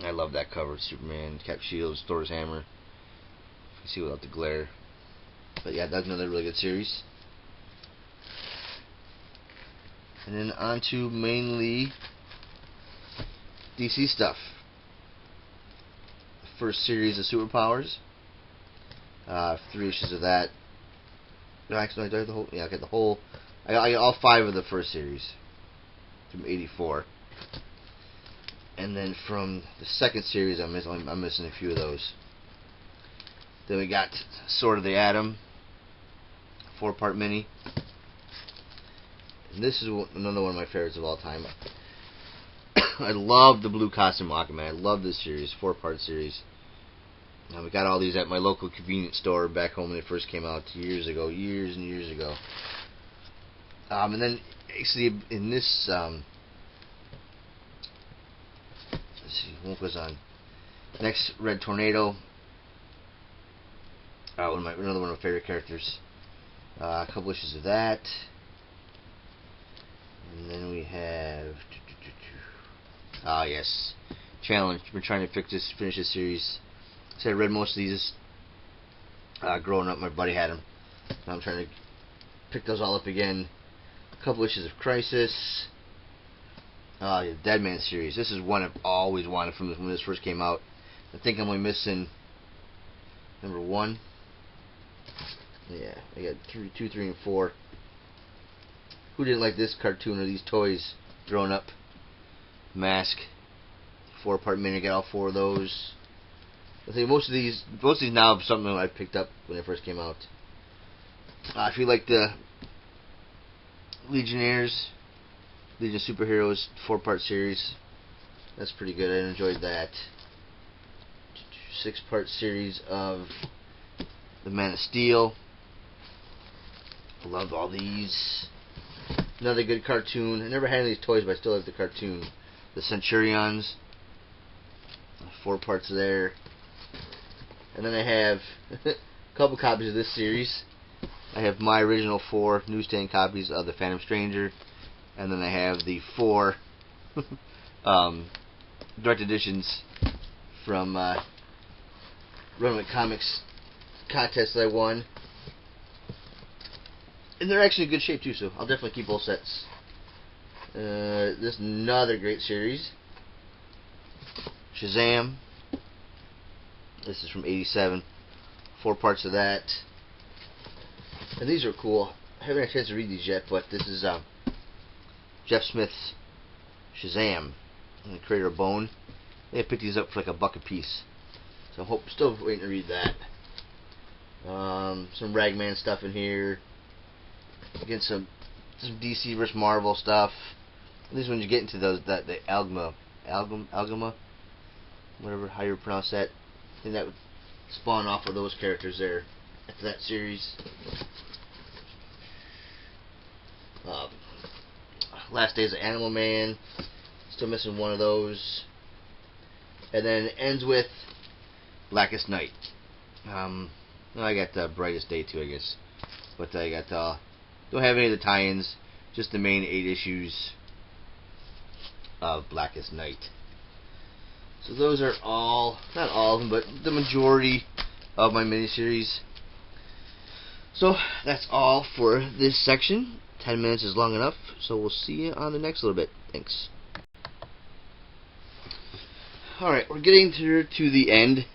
I love that cover. Superman, Cap Shields, Thor's hammer. You can see without the glare. But yeah, that's another really good series. And then on to mainly DC stuff. First series of Superpowers. 3 issues of that. No, actually, I got the whole. Yeah, I got the whole. I got all 5 of the first series from '84. And then from the second series, I'm missing a few of those. Then we got Sword of the Atom, 4-part mini. And this is another one of my favorites of all time. I love the blue costume Hawkman. I love this series, 4-part series. Now we got all these at my local convenience store back home when they first came out years and years ago. And then actually in this, let's see, what goes on next? Red Tornado. Another one of my favorite characters. A couple issues of that. And then we have yes, Challenge. Been trying to finish this series. So I read most of these growing up. My buddy had them. Now I'm trying to pick those all up again. A couple issues of Crisis. The Dead Man series. This is one I've always wanted from when this first came out. I think I'm only missing number 1. Yeah, I got 2, 3, and 4. Who didn't like this cartoon or these toys growing up? Mask, 4-part mini. Got all 4 of those. I think most of these now have something I picked up when they first came out. If you like the Legionnaires, Legion of Superheroes 4-part series, that's pretty good. I enjoyed that. 6-part series of the Man of Steel. I love all these. Another good cartoon. I never had any of these toys, but I still have the cartoon. The Centurions. 4 parts there. And then I have a couple copies of this series. I have my original 4 newsstand copies of The Phantom Stranger. And then I have the 4 direct editions from Runaway Comics contest that I won. And they're actually in good shape too, so I'll definitely keep both sets. This is another great series. Shazam. This is from '87. 4 parts of that. And these are cool. I haven't had a chance to read these yet, but this is Jeff Smith's Shazam, the creator of Bone. They picked these up for like $1 a piece. So I'm still waiting to read that. Some Ragman stuff in here. Again, some DC vs Marvel stuff. This is when you get into the Algama, whatever how you pronounce that. I think that would spawn off of those characters there after that series. Last Days of Animal Man. Still missing one of those. And then it ends with Blackest Night. I got Brightest Day too, I guess. But I got don't have any of the tie-ins, just the main 8 issues of Blackest Night. So those are all, not all of them, but the majority of my miniseries. So that's all for this section. 10 minutes is long enough, so we'll see you on the next little bit. Thanks. Alright, we're getting to the end.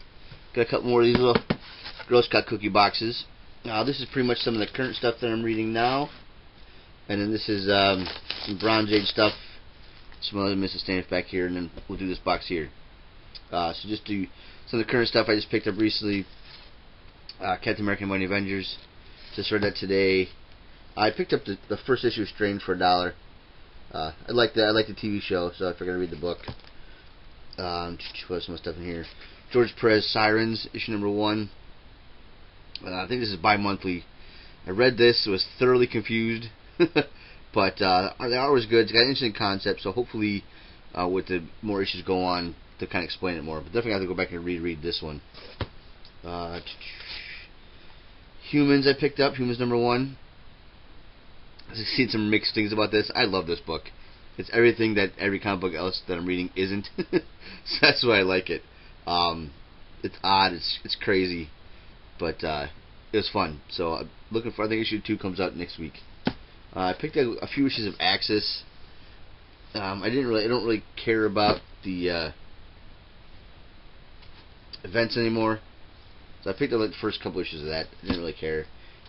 Got a couple more of these little Girl Scout cookie boxes. This is pretty much some of the current stuff that I'm reading now. And then this is some Bronze Age stuff. Some other Mrs. Stanif back here, and then we'll do this box here. So just do some of the current stuff I just picked up recently. Captain America and Mighty Avengers. Just read that today. I picked up the first issue of Strange for $1. I like the TV show, so I figured I'd read the book. Put some stuff in here. George Perez Sirens, issue number 1. I think this is bi-monthly. I read this, was thoroughly confused, but the art was good. It's got an interesting concept, so hopefully with the more issues go on to kind of explain it more. But definitely have to go back and reread this one. Humans I picked up, Humans number 1. I've seen some mixed things about this. I love this book. It's everything that every comic book else that I'm reading isn't. So that's why I like it. It's odd, it's crazy. But it was fun. So I'm looking for, I think issue 2 comes out next week. I picked up a few issues of Axis. I don't really care about the events anymore. So I picked up like the first couple issues of that. I didn't really care.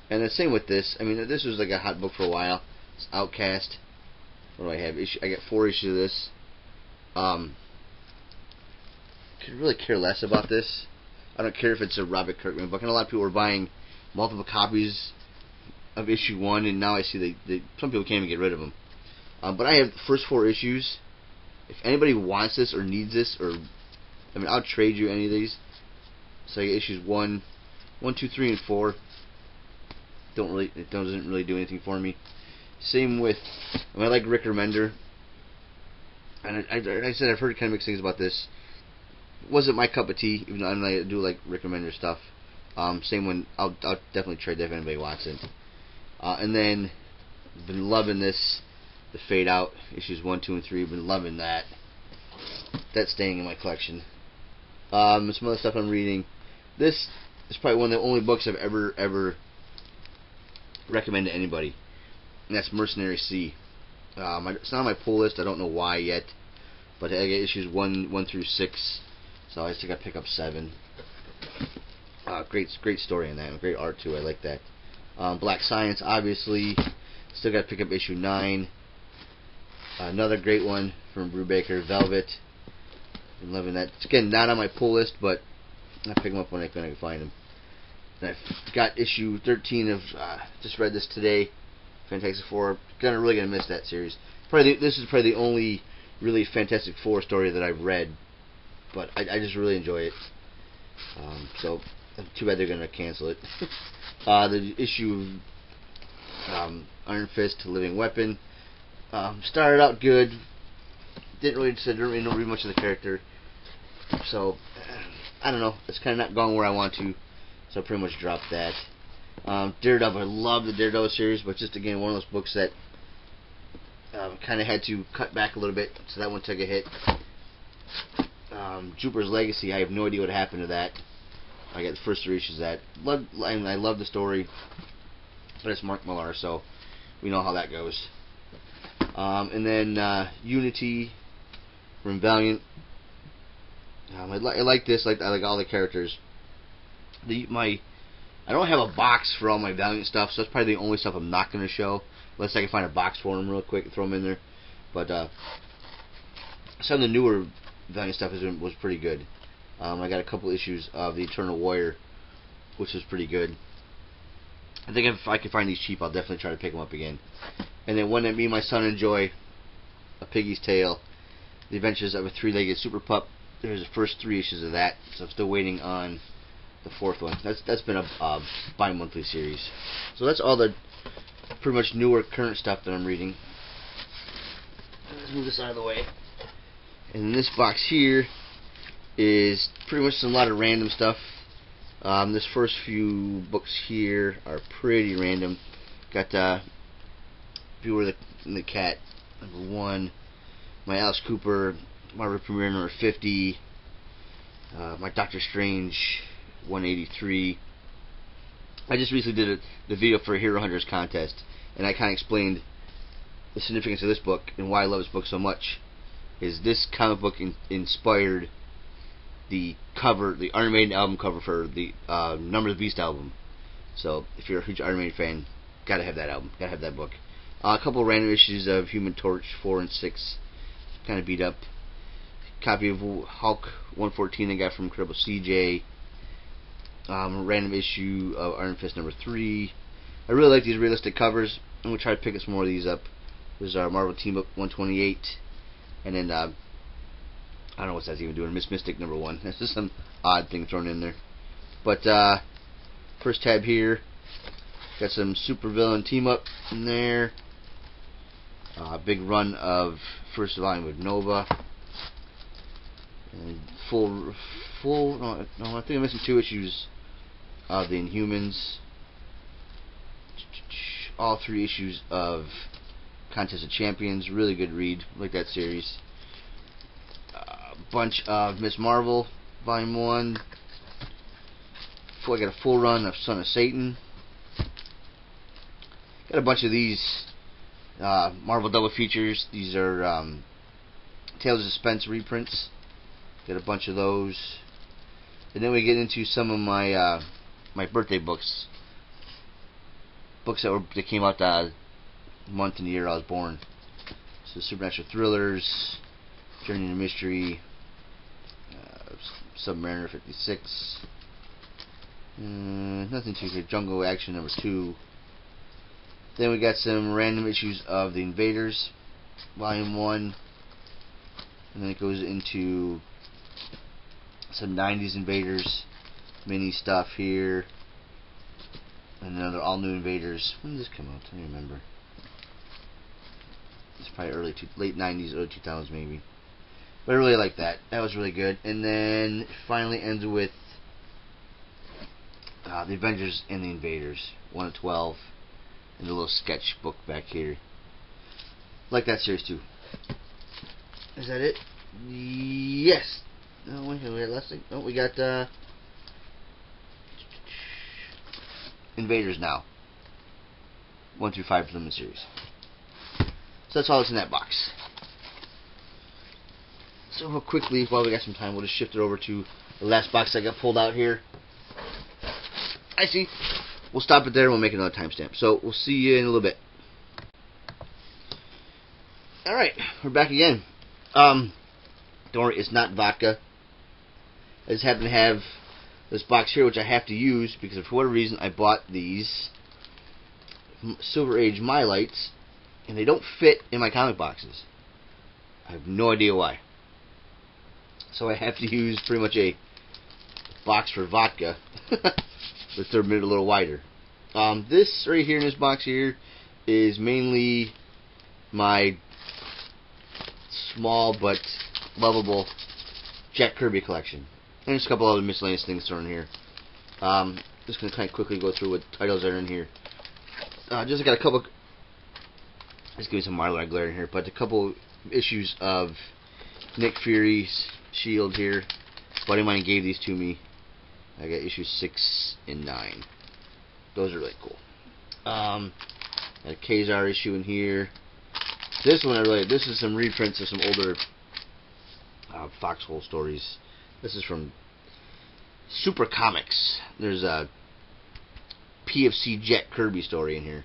And the same with this. I mean, this was like a hot book for a while. It's Outcast. What do I have? I got 4 issues of this. Could really care less about this. I don't care if it's a Robert Kirkman book. And a lot of people are buying multiple copies of issue 1, and now I see some people can't even get rid of them. But I have the first 4 issues. If anybody wants this or needs this, I mean, I'll trade you any of these. So I get issues 1, 2, 3, and 4. It doesn't really do anything for me. Same with, I like Rick Remender, and I said I've heard kind of mixed things about this. Wasn't my cup of tea, even though I do like Rick Remender stuff. Same one, I'll definitely trade that if anybody wants it. And then been loving this, the Fade Out issues 1, 2, and 3. Been loving that. That's staying in my collection. Some other stuff I'm reading. This is probably one of the only books I've ever recommend to anybody, and that's Mercenary C. It's not on my pull list. I don't know why yet, but I get issues 1 through 6, so I still got to pick up 7. Great story in that, and great art too. I like that. Black Science, obviously, still got to pick up issue 9. Another great one from Brubaker, Velvet. Been loving that. It's again not on my pull list, but I'll pick them up when I can find them. And I've got issue 13 of, just read this today, Fantastic Four. Really gonna miss that series. This is probably the only really Fantastic Four story that I've read, but I just really enjoy it. So too bad they're gonna cancel it. The issue of Iron Fist to Living Weapon started out good. Didn't really know much of the character, so I don't know. It's kind of not going where I want to. So I pretty much dropped that. Daredevil, I love the Daredevil series, but just again one of those books that kind of had to cut back a little bit, so that one took a hit. Jupiter's Legacy, I have no idea what happened to that. I got the first 3 issues of that. I love the story, but it's Mark Millar, so we know how that goes. And then Unity from Valiant. I like this. I like all the characters. I don't have a box for all my Valiant stuff, so that's probably the only stuff I'm not going to show, unless I can find a box for them real quick and throw them in there. But some of the newer Valiant stuff was pretty good. I got a couple issues of the Eternal Warrior, which was pretty good. I think if I can find these cheap, I'll definitely try to pick them up again. And then one that me and my son enjoy, A Piggy's Tale, The Adventures of a Three-Legged Super Pup. There's the first 3 issues of that, so I'm still waiting on the 4th one. That's been a bi-monthly series. So that's all the pretty much newer current stuff that I'm reading. Let's move this out of the way. And in this box here is pretty much a lot of random stuff. This first few books here are pretty random. Got Viewer the Cat #1, my Alice Cooper Marvel Premiere #50, my Doctor Strange 183. I just recently did the video for a Hero Hunters contest, and I kind of explained the significance of this book and why I love this book so much. Is this comic book inspired the cover, the Iron Maiden album cover for the Number of the Beast album. So if you're a huge Iron Maiden fan, gotta have that album, gotta have that book. A couple of random issues of Human Torch 4 and 6, kind of beat up. Copy of Hulk 114 I got from Incredible CJ. Random issue of Iron Fist #3. I really like these realistic covers. I'm gonna try to pick up some more of these up. There's our Marvel Team Up 128, and then I don't know what that's even doing. Miss Mystic #1. That's just some odd thing thrown in there. But first tab here, got some supervillain team up in there. Big run of first volume with Nova. And full. No, I think I'm missing 2 issues of the Inhumans. All 3 issues of Contest of Champions. Really good read. Like that series. Bunch of Ms. Marvel, Volume 1. I got a full run of Son of Satan. Got a bunch of these Marvel double features. These are Tales of Suspense reprints. Got a bunch of those. And then we get into some of my my birthday books. Books that came out the month and year I was born. So Supernatural Thrillers, Journey into Mystery, Submariner 56. Nothing too good. Jungle Action #2. Then we got some random issues of The Invaders, Volume 1. And then it goes into some 90s Invaders mini stuff here. And another all new Invaders. When did this come out? I don't remember. It's probably late 90s, early 2000s maybe. But I really like that. That was really good. And then it finally ends with The Avengers and the Invaders, 1 of 12. And the little sketch book back here. Like that series too. Is that it? Yes. No, wait, we got last thing. Oh, we got Invaders now. 1 through 5 for the series. So that's all that's in that box. So real quickly, while we got some time, we'll just shift it over to the last box I got pulled out here. I see. We'll stop it there and we'll make another timestamp. So we'll see you in a little bit. Alright, we're back again. Don't worry, it's not vodka. I just happen to have this box here which I have to use because for whatever reason I bought these Silver Age My Lights and they don't fit in my comic boxes. I have no idea why. So I have to use pretty much a box for vodka. But they're made a little wider. This right here in this box here is mainly my small but lovable Jack Kirby collection. And just a couple other miscellaneous things thrown in here. Just going to kind of quickly go through what titles are in here. Just got a couple. Let's give me some Marlon glare in here, but a couple issues of Nick Fury's Shield here. A buddy of mine gave these to me. I got issues 6 and 9. Those are really cool. Got a Kazar issue in here. This one this is some reprints of some older Foxhole stories. This is from Super Comics. There's a PFC Jack Kirby story in here,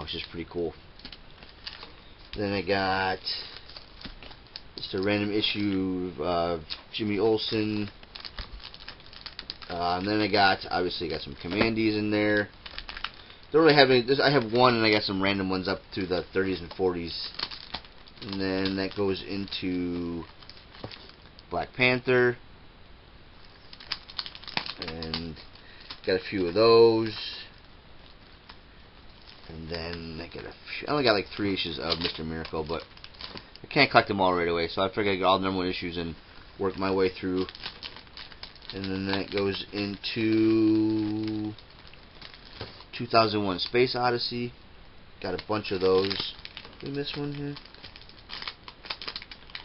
which is pretty cool. Then I got just a random issue of Jimmy Olsen. And then I obviously got some Commandees in there. Don't really have any. I have one, and I got some random ones up through the 30s and 40s. And then that goes into Black Panther. And got a few of those. And then I only got like 3 issues of Mr. Miracle, but I can't collect them all right away, so I figured I'd get all the number 1 issues and work my way through. And then that goes into 2001 Space Odyssey. Got a bunch of those. Did we miss one here?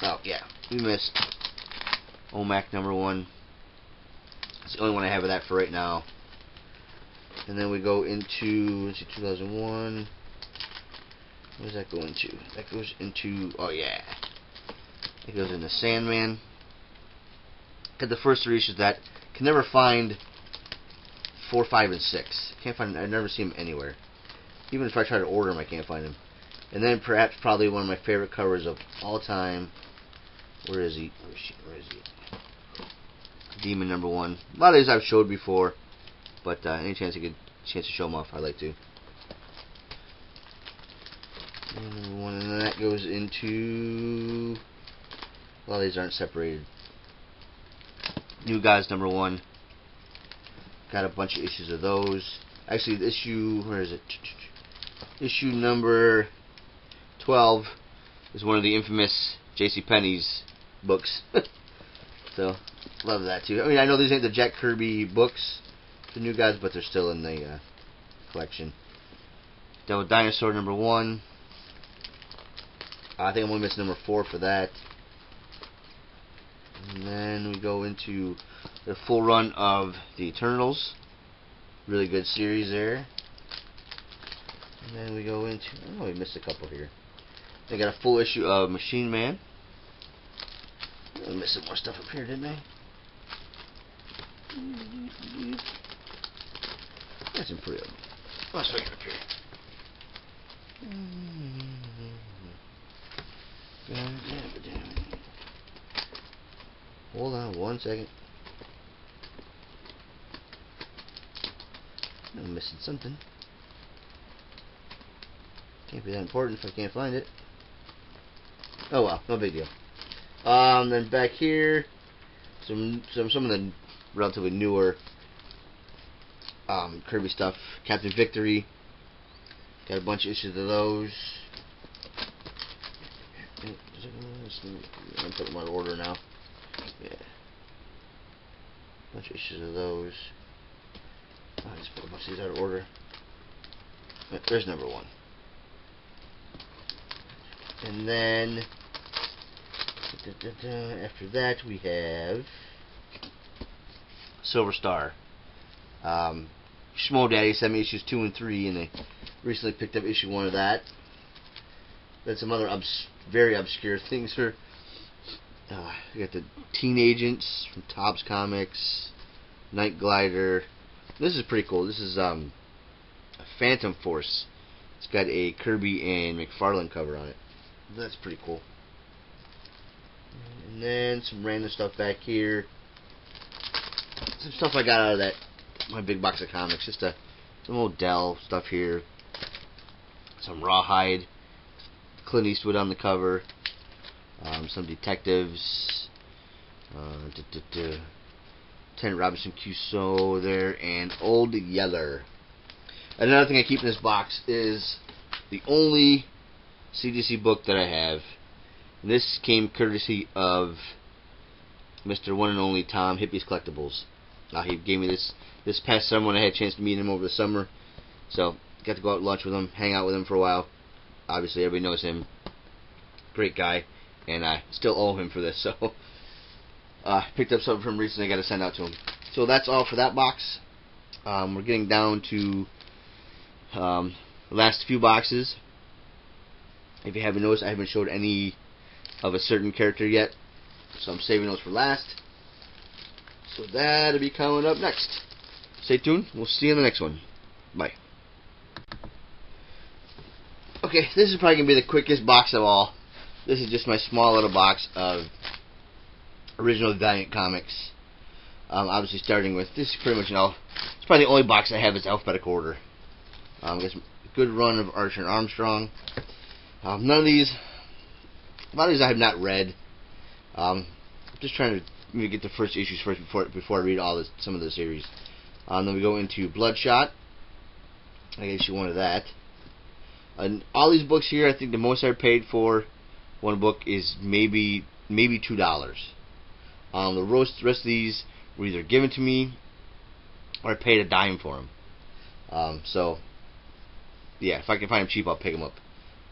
Oh, yeah. We missed OMAC #1. It's the only one I have of that for right now. And then we go into, let's see, 2001. What does that go into? That goes into, oh yeah. It goes into Sandman. Got the first 3 issues of that. Can never find 4, 5, and 6. Can't find. I never see them anywhere. Even if I try to order them, I can't find them. And then probably one of my favorite covers of all time. Where is he? Where is he? Demon #1. A lot of these I've showed before, but any chance I get a chance to show them off, I like to. And then that goes into. A lot of these aren't separated. New Gods #1. Got a bunch of issues of those. Actually, the issue, where is it? Issue number 12 is one of the infamous JCPenney's books. So, love that too. I mean, I know these ain't the Jack Kirby books, the New Gods, but they're still in the collection. Devil Dinosaur #1. I think I'm only missing number 4 for that. And then we go into the full run of the Eternals. Really good series there. And then we go into, oh, we missed a couple here. I got a full issue of Machine Man. I missed some more stuff up here, didn't I? That's some pretty. Let's look up here. Hold on 1 second. I'm missing something. Can't be that important if I can't find it. Oh well, no big deal. Then back here, some of the relatively newer Kirby stuff. Captain Victory. Got a bunch of issues of those. I'm putting them in order now. Yeah. Bunch of issues of those. I just put a bunch of these out of order. There's number 1. And then after that we have Silver Star. Schmo Daddy sent me issues 2 and 3, and they recently picked up issue 1 of that. Then some other very obscure things here. You got the Teen Agents from Topps Comics, Night Glider. This is pretty cool. This is a Phantom Force. It's got a Kirby and McFarlane cover on it. That's pretty cool. And then some random stuff back here. Some stuff I got out of my big box of comics. Just some old Dell stuff here. Some Rawhide. Clint Eastwood on the cover. Some detectives. Lieutenant Robinson Crusoe there, and Old Yeller. Another thing I keep in this box is the only CDC book that I have. And this came courtesy of Mr. One and Only Tom Hippie's Collectibles. He gave me this past summer when I had a chance to meet him over the summer. So got to go out to lunch with him, hang out with him for a while. Obviously everybody knows him. Great guy, and I still owe him for this. So picked up something from him recently. I got to send out to him. So that's all for that box. We're getting down to the last few boxes. If you haven't noticed, I haven't showed any of a certain character yet, so I'm saving those for last. So that'll be coming up next. Stay tuned. We'll see you in the next one. Bye. Okay, this is probably going to be the quickest box of all. This is just my small little box of original Valiant comics. Obviously starting with, this is pretty much, it's probably the only box I have is alphabetical order. I guess a good run of Archer and Armstrong. None of these, a lot of these I have not read. Just trying to maybe get the first issues first before I read some of the series. Then we go into Bloodshot. I get issue 1 of that. And all these books here, I think the most I paid for one book is maybe $2. The rest of these were either given to me or I paid a dime for them. So yeah, if I can find them cheap, I'll pick them up.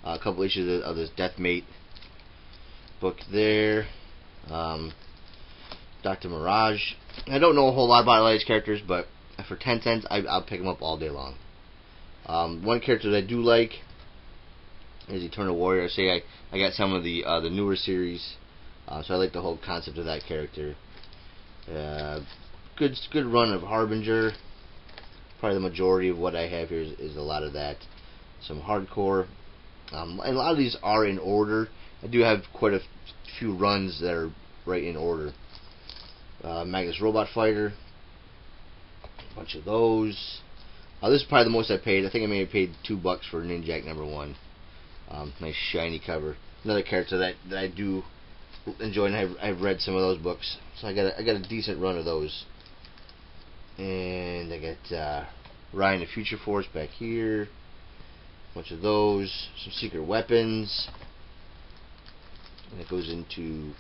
A couple issues of this Deathmate book there. Dr. Mirage. I don't know a whole lot about a lot of these characters, but for 10 cents, I'll pick them up all day long. One character that I do like is Eternal Warrior. I got some of the newer series, so I like the whole concept of that character. Good run of Harbinger. Probably the majority of what I have here is a lot of that. Some hardcore. And a lot of these are in order. I do have quite a few runs that are right in order. Magnus Robot Fighter. A bunch of those. This is probably the most I paid. I think I may have paid $2 for Ninjak #1. Nice shiny cover. Another character that I do enjoy, and I've read some of those books. So I got a decent run of those. And I got Ryan the Future Force back here. A bunch of those. Some Secret Weapons. And it goes into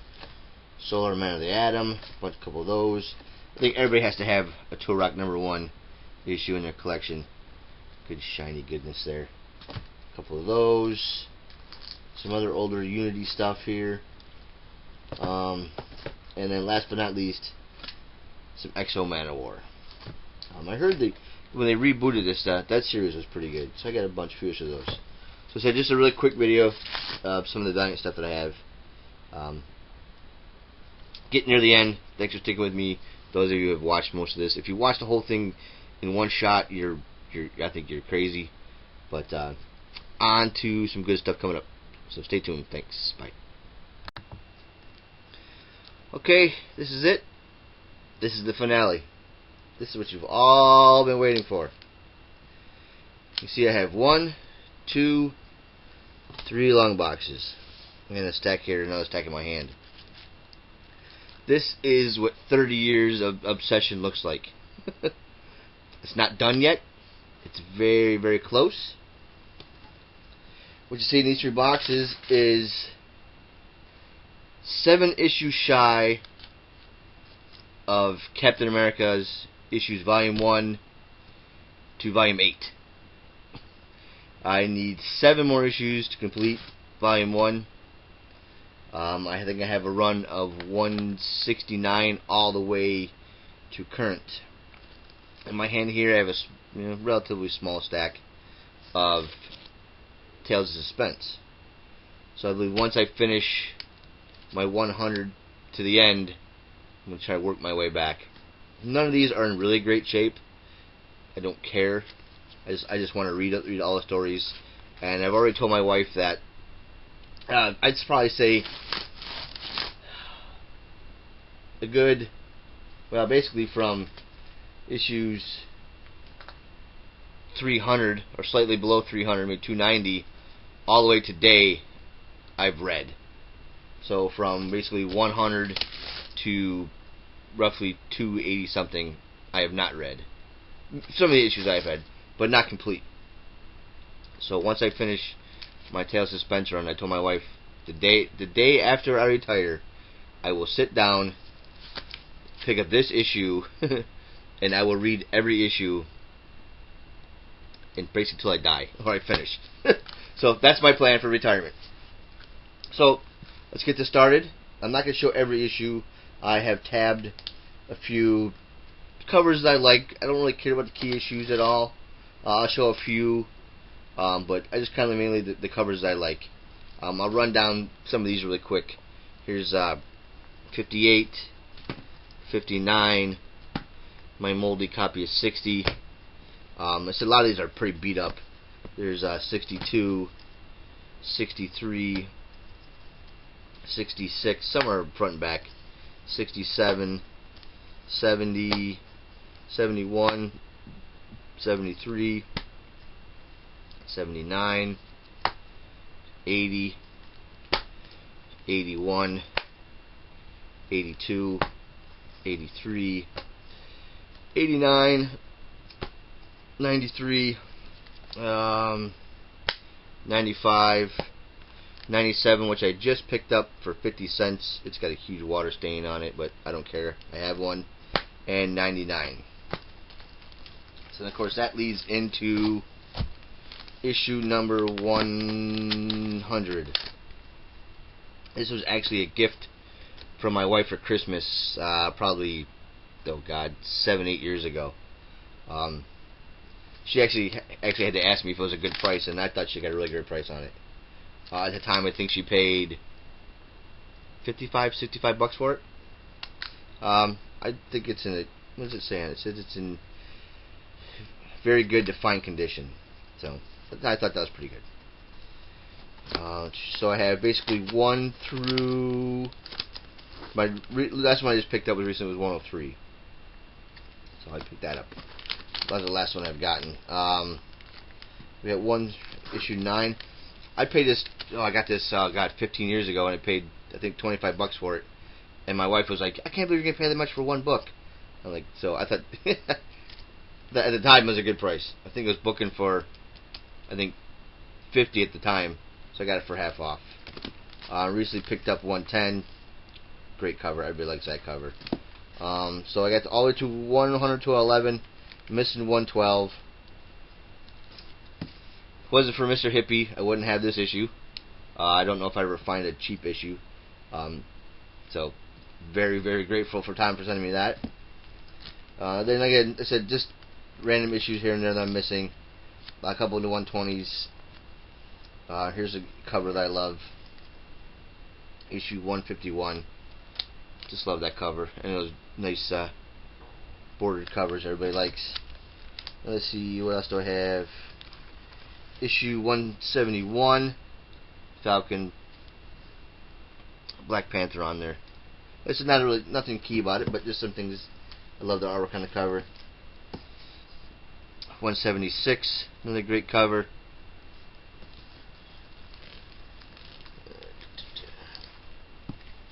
Solar Man of the Atom. A couple of those. I think everybody has to have a Turok #1 issue in their collection. Good shiny goodness there. A couple of those. Some other older Unity stuff here. And then last but not least, some Exo Man of War. I heard the when they rebooted this, that series was pretty good. So I got a bunch of those. So I said just a really quick video of some of the Valiant stuff that I have. Getting near the end. Thanks for sticking with me. Those of you who have watched most of this. If you watch the whole thing in one shot, I think you're crazy. But on to some good stuff coming up. So stay tuned. Thanks. Bye. Okay, this is it. This is the finale. This is what you've all been waiting for. You see I have 1, 2, 3 long boxes. I'm going to stack here, another stack in my hand. This is what 30 years of obsession looks like. It's not done yet. It's very, very close. What you see in these 3 boxes is 7 issues shy of Captain America's issues Volume 1 to Volume 8. I need 7 more issues to complete Volume 1. I think I have a run of 169 all the way to current. In my hand here I have a relatively small stack of Tales of Suspense. So I believe once I finish my 100 to the end, I'm going to try to work my way back. None of these are in really great shape. I don't care. I just want to read all the stories. And I've already told my wife that I'd probably say a good, well, basically from issues 300 or slightly below 300, maybe 290, all the way to today, I've read. So from basically 100 to roughly 280 something, I have not read. Some of the issues I've had, but not complete. So once I finish my Tales of Suspense run, I told my wife the day after I retire, I will sit down, pick up this issue, and I will read every issue, and basically until I die or I finish. So that's my plan for retirement. So let's get this started. I'm not going to show every issue. I have tabbed a few covers that I like. I don't really care about the key issues at all. I'll show a few, but I just kind of mainly the covers that I like. I'll run down some of these really quick. Here's 58, 59. My moldy copy is 60. I said a lot of these are pretty beat up. There's 62, 63, 66, some are front and back, 67, 70, 71, 73, 79, 80, 81, 82, 83, 89, 93, 95, 97, which I just picked up for 50 cents. It's got a huge water stain on it, but I don't care. I have one. And 99. So, of course, that leads into issue number 100. This was actually a gift from my wife for Christmas, probably, oh God, 7-8 years ago. She actually had to ask me if it was a good price, and I thought she got a really good price on it. At the time, I think she paid $55-$65 for it. I think it's in a, what does it say on it? It says it's in very good to fine condition. So I thought that was pretty good. So I have basically 1 through, my last one I just picked up was recently, was 103. So I picked that up. That was the last one I've gotten. We got issue 9. I paid this. I got this. 15 years ago, and I paid, I think, $25 for it. And my wife was like, "I can't believe you're gonna pay that much for one book." I'm like, so I thought that at the time was a good price. I think it was booking for, I think, $50 at the time, so I got it for half off. Recently picked up 110. Great cover. Everybody likes that cover. So I got all the way to 100 to 11. Missing 112. Wasn't for Mr. Hippie, I wouldn't have this issue. I don't know if I ever find a cheap issue. So very, very grateful for Tom for sending me that. Then again, I said just random issues here and there that I'm missing. A couple of the 120s. Here's a cover that I love. Issue 151. Just love that cover. And those nice bordered covers everybody likes. Let's see, what else do I have? Issue 171. Falcon, Black Panther on there. It's not really nothing key about it, but just some things. I love the artwork on the cover. 176, another great cover.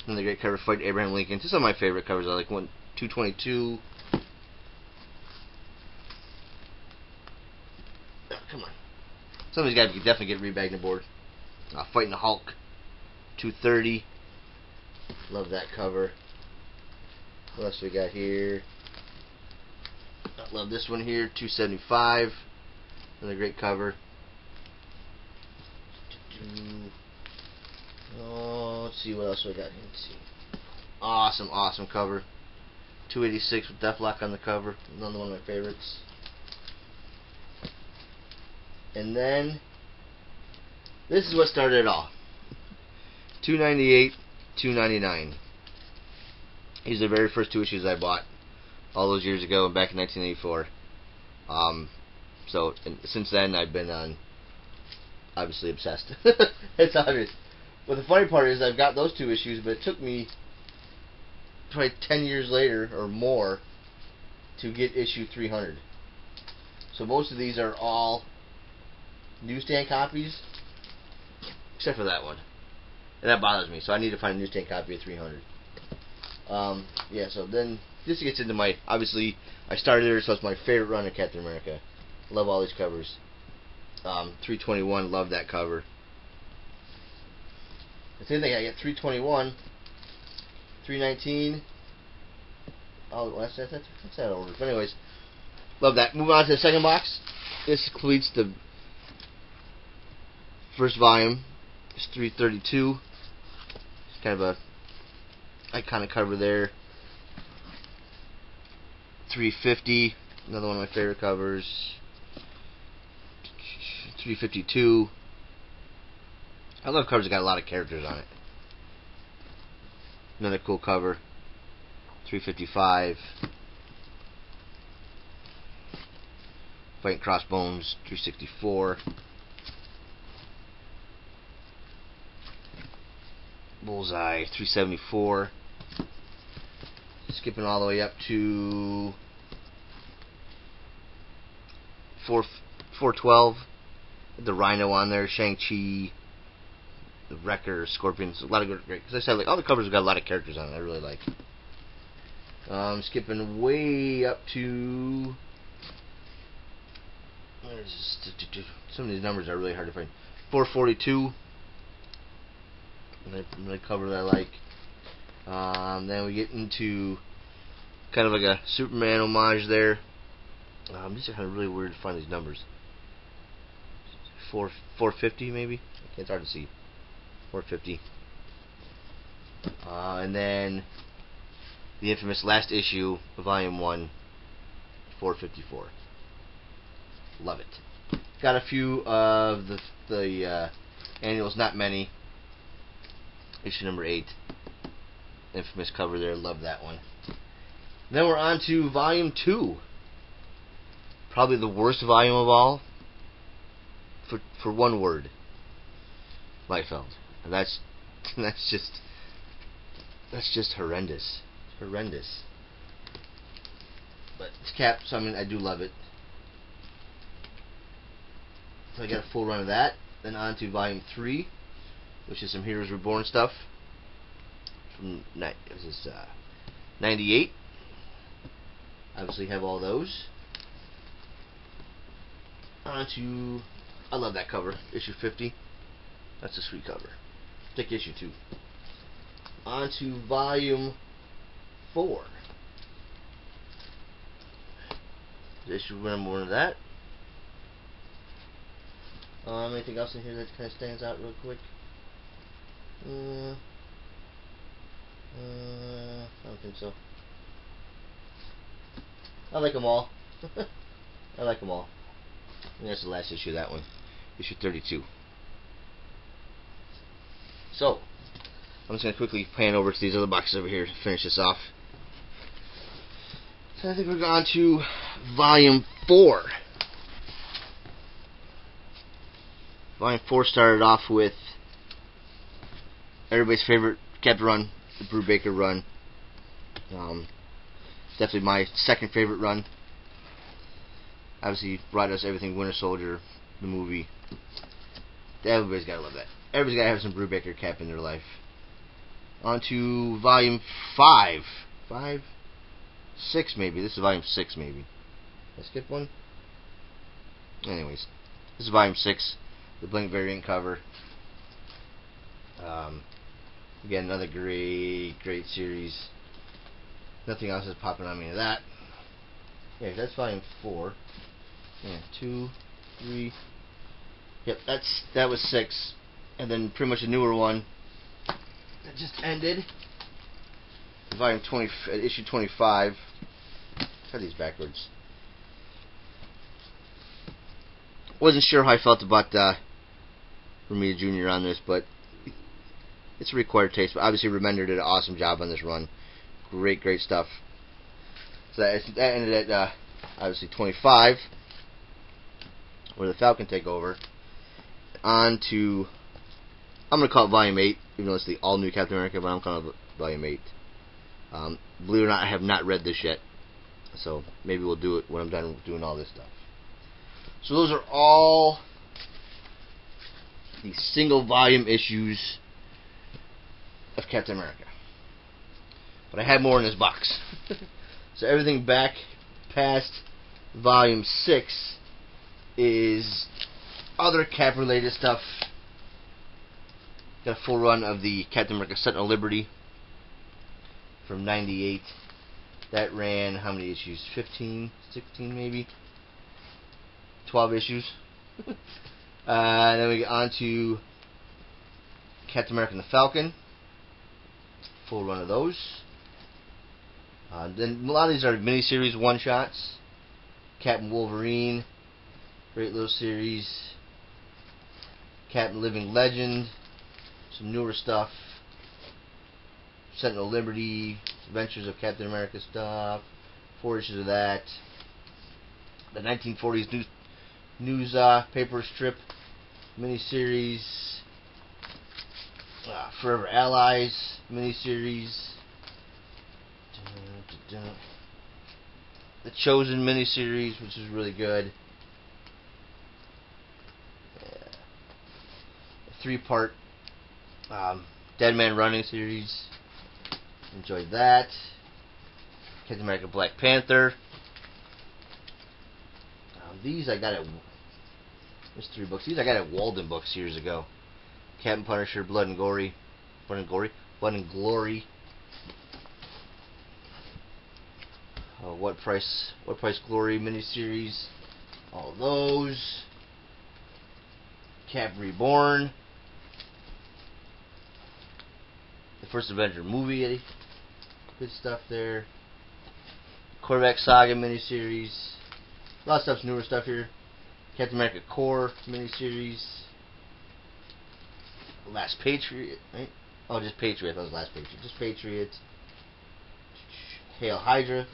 Another great cover, Fight Abraham Lincoln. This is some of my favorite covers. I like 222. Oh, come on. Somebody's got to definitely get rebagged the board. Fighting the Hulk, 230. Love that cover. What else we got here? I love this one here, 275. Another great cover. Oh, let's see what else we got here. Let's see. Awesome, awesome cover. 286 with Deathlock on the cover. Another one of my favorites. And then this is what started it all. 298, 299. These are the very first 2 issues I bought all those years ago and back in 1984. Since then I've been obviously obsessed. It's obvious. But the funny part is I've got those 2 issues, but it took me probably 10 years later or more to get issue 300. So most of these are all newsstand copies, except for that one. And that bothers me, so I need to find a newsstand copy of 300. Yeah, so then this gets into my, obviously, I started there, so it's my favorite run of Captain America. Love all these covers. 321, love that cover. The same thing, I get 321, 319. Oh, that's that order. But anyways, love that. Moving on to the second box. This completes the first volume. It's 332. It's kind of a iconic cover there. 350. Another one of my favorite covers. 352. I love covers that got a lot of characters on it. Another cool cover. 355. Fighting Crossbones. 364. Bullseye. 374. Skipping all the way up to 412. The Rhino on there. Shang-Chi. The Wrecker, Scorpions, a lot of great. Because I said, like, all the covers have got a lot of characters on it. I really like. Skipping way up to. Some of these numbers are really hard to find. 442. Another cover that I like. Then we get into kind of like a Superman homage there. These are kind of really weird to find these numbers. 450 maybe. It's hard to see. 450. And then the infamous last issue of Volume 1, 454. Love it. Got a few of the annuals, not many. Issue number 8. Infamous cover there, love that one. Then we're on to Volume 2. Probably the worst volume of all. For one word. Liefeld. And that's just horrendous. Horrendous. But it's Cap, so I mean I do love it. So I got a full run of that. Then on to Volume 3, which is some Heroes Reborn stuff from 98. Obviously have all those. On to, I love that cover, issue 50. That's a sweet cover. Take issue 2. On to Volume 4. Issue number 1 of that. Anything else in here that kind of stands out real quick? I don't think so. I like them all. I like them all. And that's the last issue of that one. Issue 32. So, I'm just going to quickly pan over to these other boxes over here to finish this off. So I think we're on to Volume 4. Volume 4 started off with everybody's favorite Captain run, the Brubaker run. Definitely my second favorite run. Obviously, brought us everything Winter Soldier, the movie. Everybody's got to love that. Everybody's got to have some Brubaker Cap in their life. On to Volume 5. 5? 6 maybe. This is Volume 6 maybe. Did I skip one? Anyways, this is Volume 6. The Blink variant cover. Again, another great series. Nothing else is popping on me of that. Yeah, that's Volume 4. Yeah, 2, 3. Yep, that was 6. And then pretty much a newer one that just ended. Volume 20, issue 25. Cut these backwards. Wasn't sure how I felt about Romita Jr. on this, but it's a required taste. But obviously, Remender did an awesome job on this run. Great stuff. So that ended at obviously 25, where the Falcon take over. On to, I'm going to call it Volume 8, even though it's the all-new Captain America, but I'm calling it Volume 8. Believe it or not, I have not read this yet, so maybe we'll do it when I'm done doing all this stuff. So those are all the single volume issues of Captain America. But I have more in this box. So everything back past Volume 6 is other Cap related stuff. Got a full run of the Captain America Sentinel Liberty from 98. That ran how many issues? 15, 16 maybe? 12 issues. Then we get on to Captain America and the Falcon. Full run of those. Then a lot of these are miniseries one-shots. Captain Wolverine. Great little series. Captain Living Legend. Some newer stuff. Sentinel Liberty. Adventures of Captain America stuff. 4 issues of that. The 1940s newspaper strip miniseries. Forever Allies miniseries. The Chosen miniseries, which is really good. A 3-part Dead Man Running series. Enjoyed that. Captain America Black Panther. These I got at... There's 3 books. These I got at Walden Books years ago. Captain Punisher, Blood and Glory. Blood and Glory. What Price Glory miniseries. All of those. Cap Reborn. The First Avenger movie. Good stuff there. Corvette Saga miniseries. A lot of stuff's newer stuff here. Captain America Corps miniseries. Last Patriot, right? Oh, just Patriot. That was Last Patriot. Just Patriot. Hail Hydra.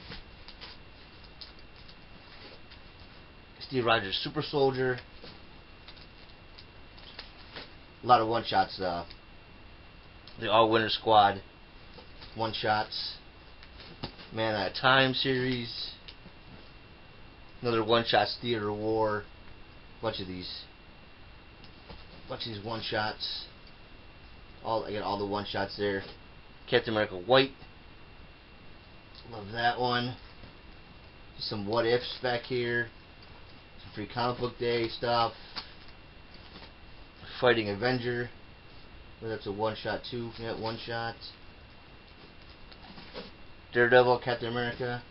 Steve Rogers Super Soldier. A lot of one-shots. The All-Winter Squad one-shots. Man Out of Time series. Another one-shots, Theater of War. Bunch of these one-shots. I got all the one-shots there. Captain America White. Love that one. Some what ifs back here. Some free comic book day stuff. Fighting Avenger. Well, that's a one-shot too. Yeah, one-shot. Daredevil, Captain America.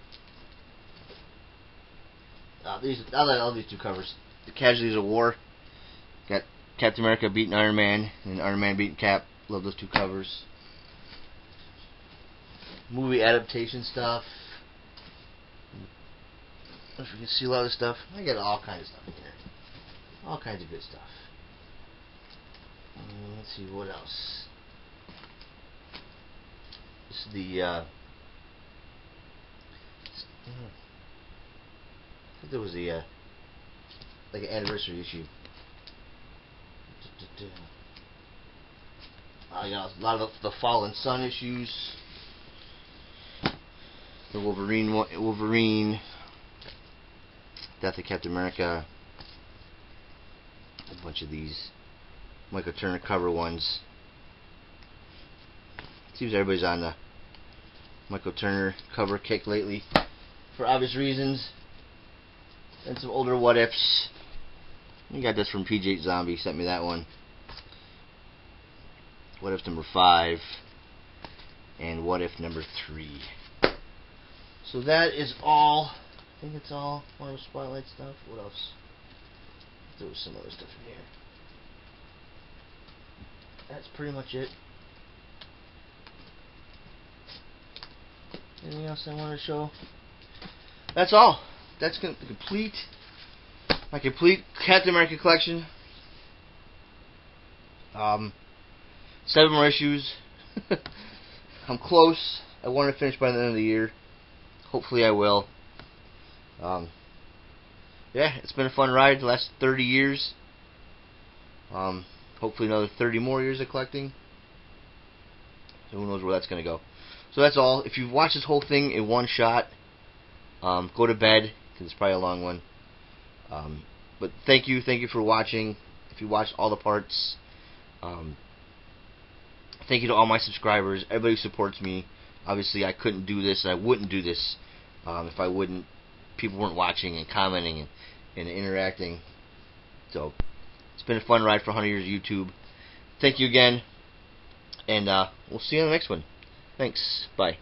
I like all these 2 covers. The Casualties of War. Got Captain America beating Iron Man and Iron Man beating Cap. Love those 2 covers. Movie adaptation stuff. If you can see a lot of the stuff, I got all kinds of stuff in here. All kinds of good stuff. Let's see what else. This is the I think there was the like an anniversary issue. I got a lot of the Fallen Sun issues. The Wolverine, Death of Captain America, a bunch of these Michael Turner cover ones. Seems everybody's on the Michael Turner cover kick lately, for obvious reasons. And some older what ifs. You got this from PJ Zombie, sent me that one. What if number 5 and what if number 3. So that is all. I think it's all Marvel Spotlight stuff. What else? There was some other stuff in here. That's pretty much it. Anything else I want to show? That's all. That's complete. My complete Captain America collection. 7 more issues. I'm close. I want to finish by the end of the year. Hopefully I will. Yeah, it's been a fun ride the last 30 years. Hopefully another 30 more years of collecting. So who knows where that's going to go. So that's all. If you've watched this whole thing in one shot, go to bed, because it's probably a long one. But thank you for watching. If you watched all the parts, thank you to all my subscribers, everybody who supports me. Obviously, I couldn't do this, and I wouldn't do this if people weren't watching and commenting and interacting. So it's been a fun ride for 100 years of YouTube. Thank you again, and we'll see you on the next one. Thanks. Bye.